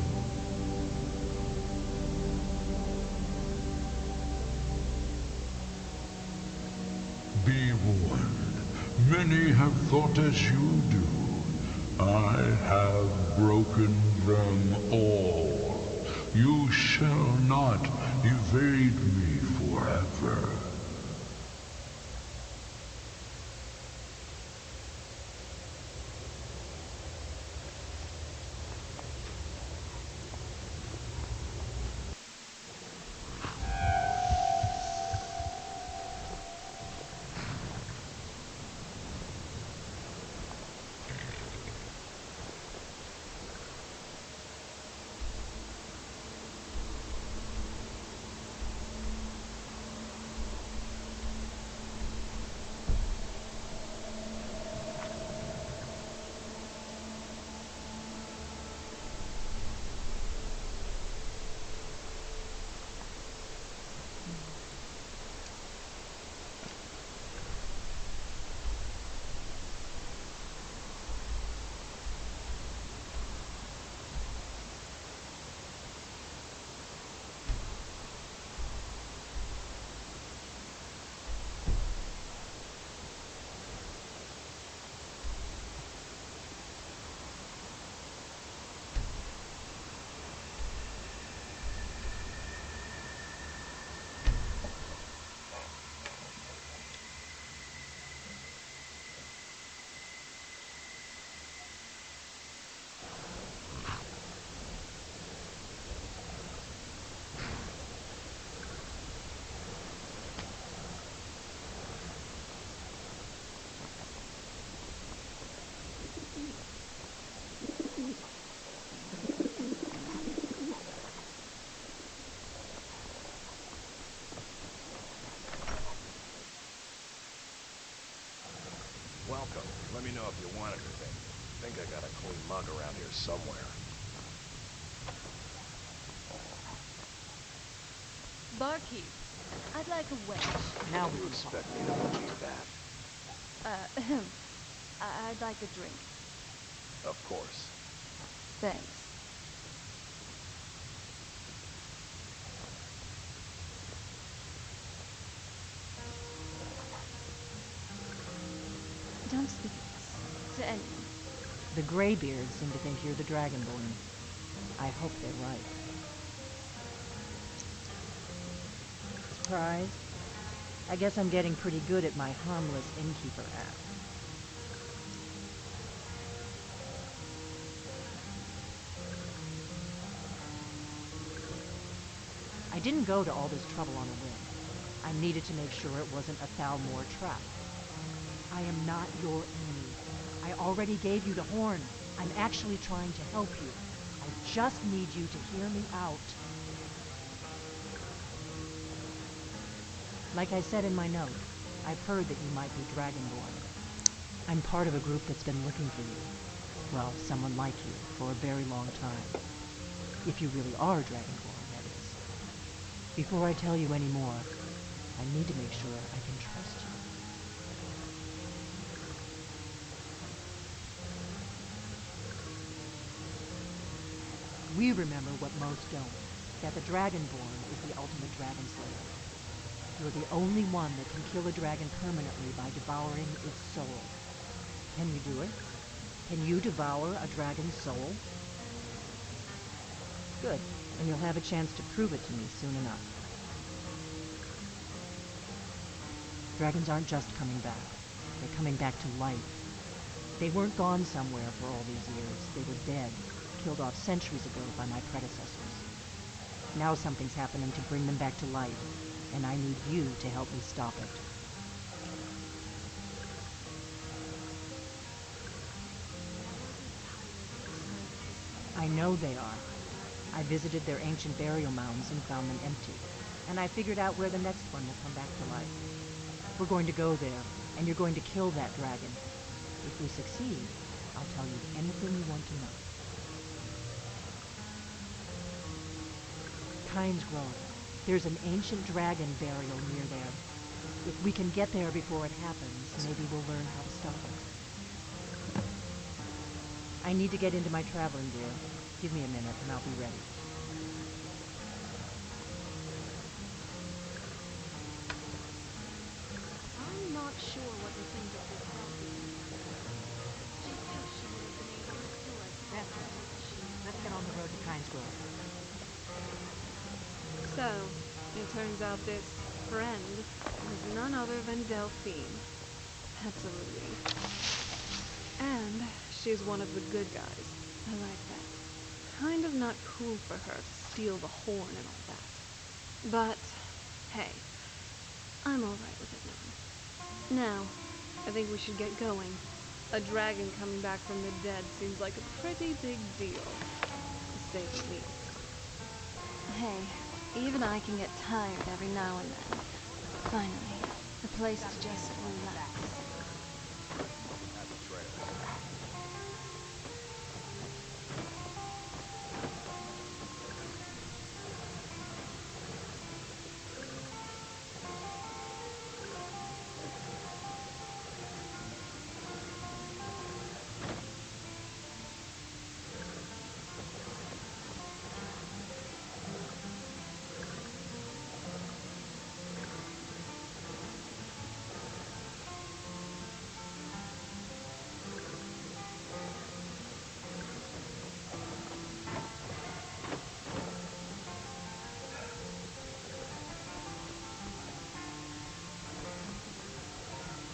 Be warned, many have thought as you do. I have broken them all. You shall not evade me forever. Welcome. Let me know if you want anything. Think I got a clean mug around here somewhere. Barkeep, I'd like a wedge. Now you expect me to believe that? I'd like a drink. Of course. Thanks. Don't speak of this to anyone. The Greybeards seem to think you're the Dragonborn. I hope they're right. Surprised? I guess I'm getting pretty good at my harmless innkeeper act. I didn't go to all this trouble on a whim. I needed to make sure it wasn't a Thalmor trap. I am not your enemy. I already gave you the horn. I'm actually trying to help you. I just need you to hear me out. Like I said in my note, I've heard that you might be Dragonborn. I'm part of a group that's been looking for you. Well, someone like you, for a very long time. If you really are Dragonborn, that is. Before I tell you any more, I need to make sure I can trust you. We remember what most don't, that the Dragonborn is the ultimate dragon slayer. You're the only one that can kill a dragon permanently by devouring its soul. Can you do it? Can you devour a dragon's soul? Good, and you'll have a chance to prove it to me soon enough. Dragons aren't just coming back. They're coming back to life. They weren't gone somewhere for all these years. They were dead, killed off centuries ago by my predecessors. Now something's happening to bring them back to life, and I need you to help me stop it. I know they are. I visited their ancient burial mounds and found them empty, and I figured out where the next one will come back to life. We're going to go there, and you're going to kill that dragon. If we succeed, I'll tell you anything you want to know. Kynes Grove. There's an ancient dragon burial near there. If we can get there before it happens, maybe we'll learn how to stop it. I need to get into my traveling gear. Give me a minute and I'll be ready. I'm not sure what to think of this Elfie. Do you think she would have been able to kill us all if she... Let's get on the road to Kynes Grove. So, it turns out this friend was none other than Delphine. That's a relief. And she's one of the good guys. I like that. Kind of not cool for her to steal the horn and all that. But, hey, I'm alright with it now. Now, I think we should get going. A dragon coming back from the dead seems like a pretty big deal, to say the least. Hey, even I can get tired every now and then. Finally, a place to just relax. At the trail.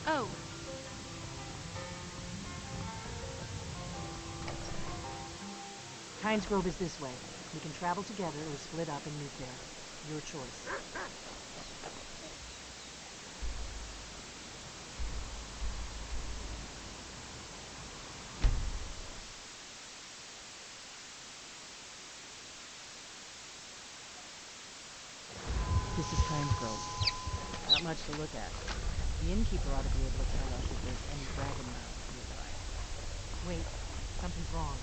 Oh, Kynes Grove is this way. We can travel together or split up and meet there. Your choice. This is Kynes Grove. Not much to look at. The innkeeper ought to be able to tell us if there's any dragon mounds nearby. Wait, something's wrong.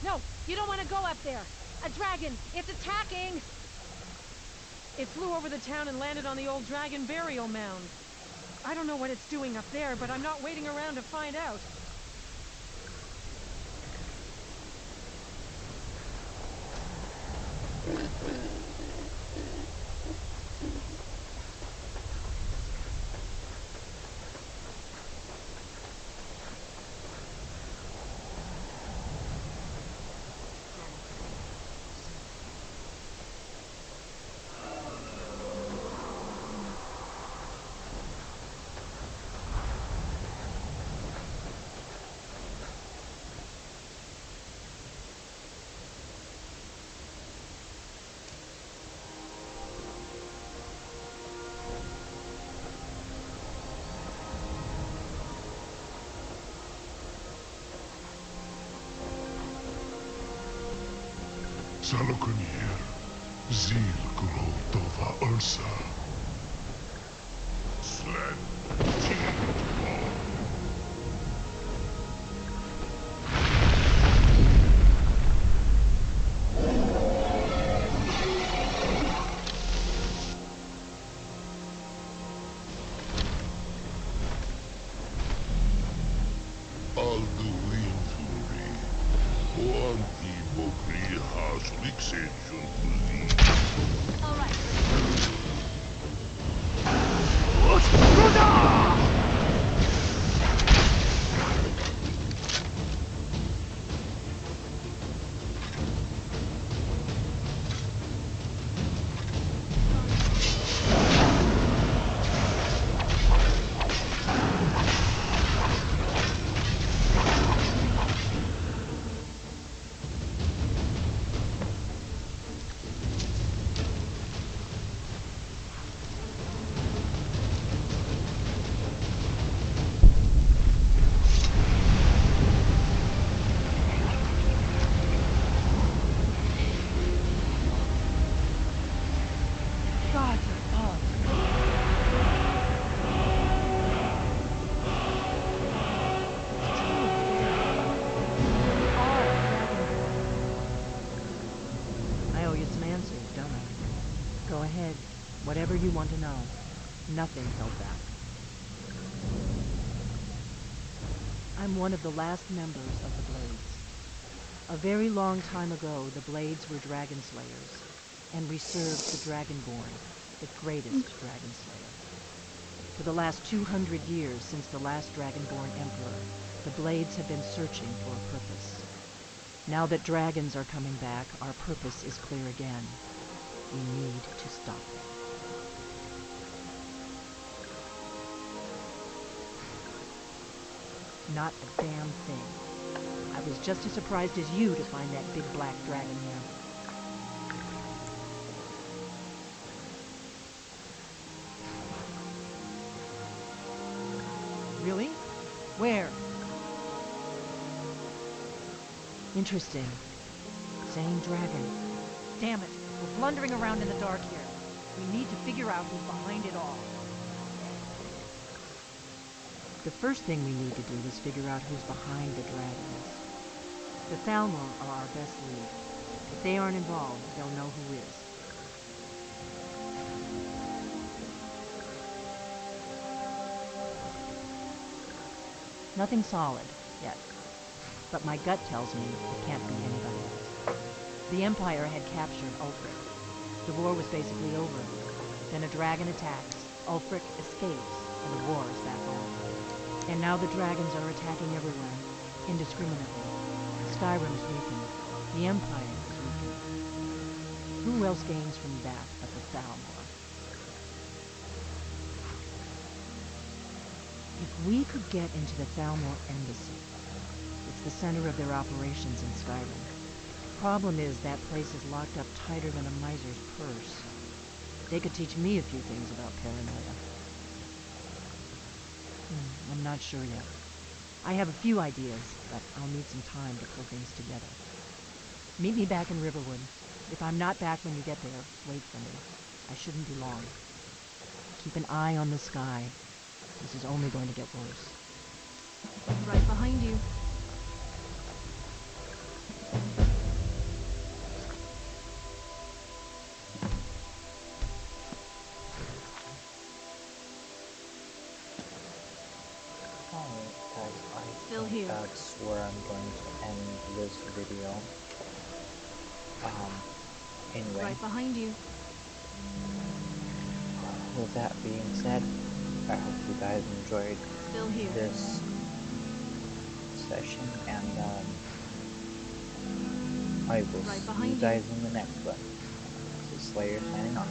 No, you don't want to go up there. A dragon! It's attacking! It flew over the town and landed on the old dragon burial mound. I don't know what it's doing up there, but I'm not waiting around to find out. Salokonier, Zil Grotova Ursa. Sled Team. Alduin Fury. Oanti Bokri has Lixation Kuzi. All right. Gods above. It's true. You are Dragonborn. I owe you some answers, don't I? Go ahead. Whatever you want to know. Nothing held back. I'm one of the last members of the Blades. A very long time ago, the Blades were dragon slayers, and we served the Dragonborn, the greatest dragon slayer. For the last 200 years since the last Dragonborn Emperor, the Blades have been searching for a purpose. Now that dragons are coming back, our purpose is clear again. We need to stop them. Not a damn thing. I was just as surprised as you to find that big black dragon here. Really? Where? Interesting. Same dragon. Damn it. We're blundering around in the dark here. We need to figure out who's behind it all. The first thing we need to do is figure out who's behind the dragons. The Thalmor are our best lead. If they aren't involved, they'll know who is. Nothing solid, yet. But my gut tells me it can't be anybody else. The Empire had captured Ulfric. The war was basically over. Then a dragon attacks, Ulfric escapes, and the war is back on. And now the dragons are attacking everywhere, indiscriminately. Skyrim's weakened. The Empire is weakened. Who else gains from that but the Thalmor? If we could get into the Thalmor embassy, it's the center of their operations in Skyrim. Problem is that place is locked up tighter than a miser's purse. They could teach me a few things about paranoia. I'm not sure yet. I have a few ideas, but I'll need some time to pull things together. Meet me back in Riverwood. If I'm not back when you get there, wait for me. I shouldn't be long. Keep an eye on the sky. This is only going to get worse. Right behind you. guys, I Still think here. that's where I'm going to end this video. Anyway, Right behind you. with that being said, I hope you guys enjoyed Still here. this session, and I will Right see you behind you. guys in the next one. This is Slayer signing off.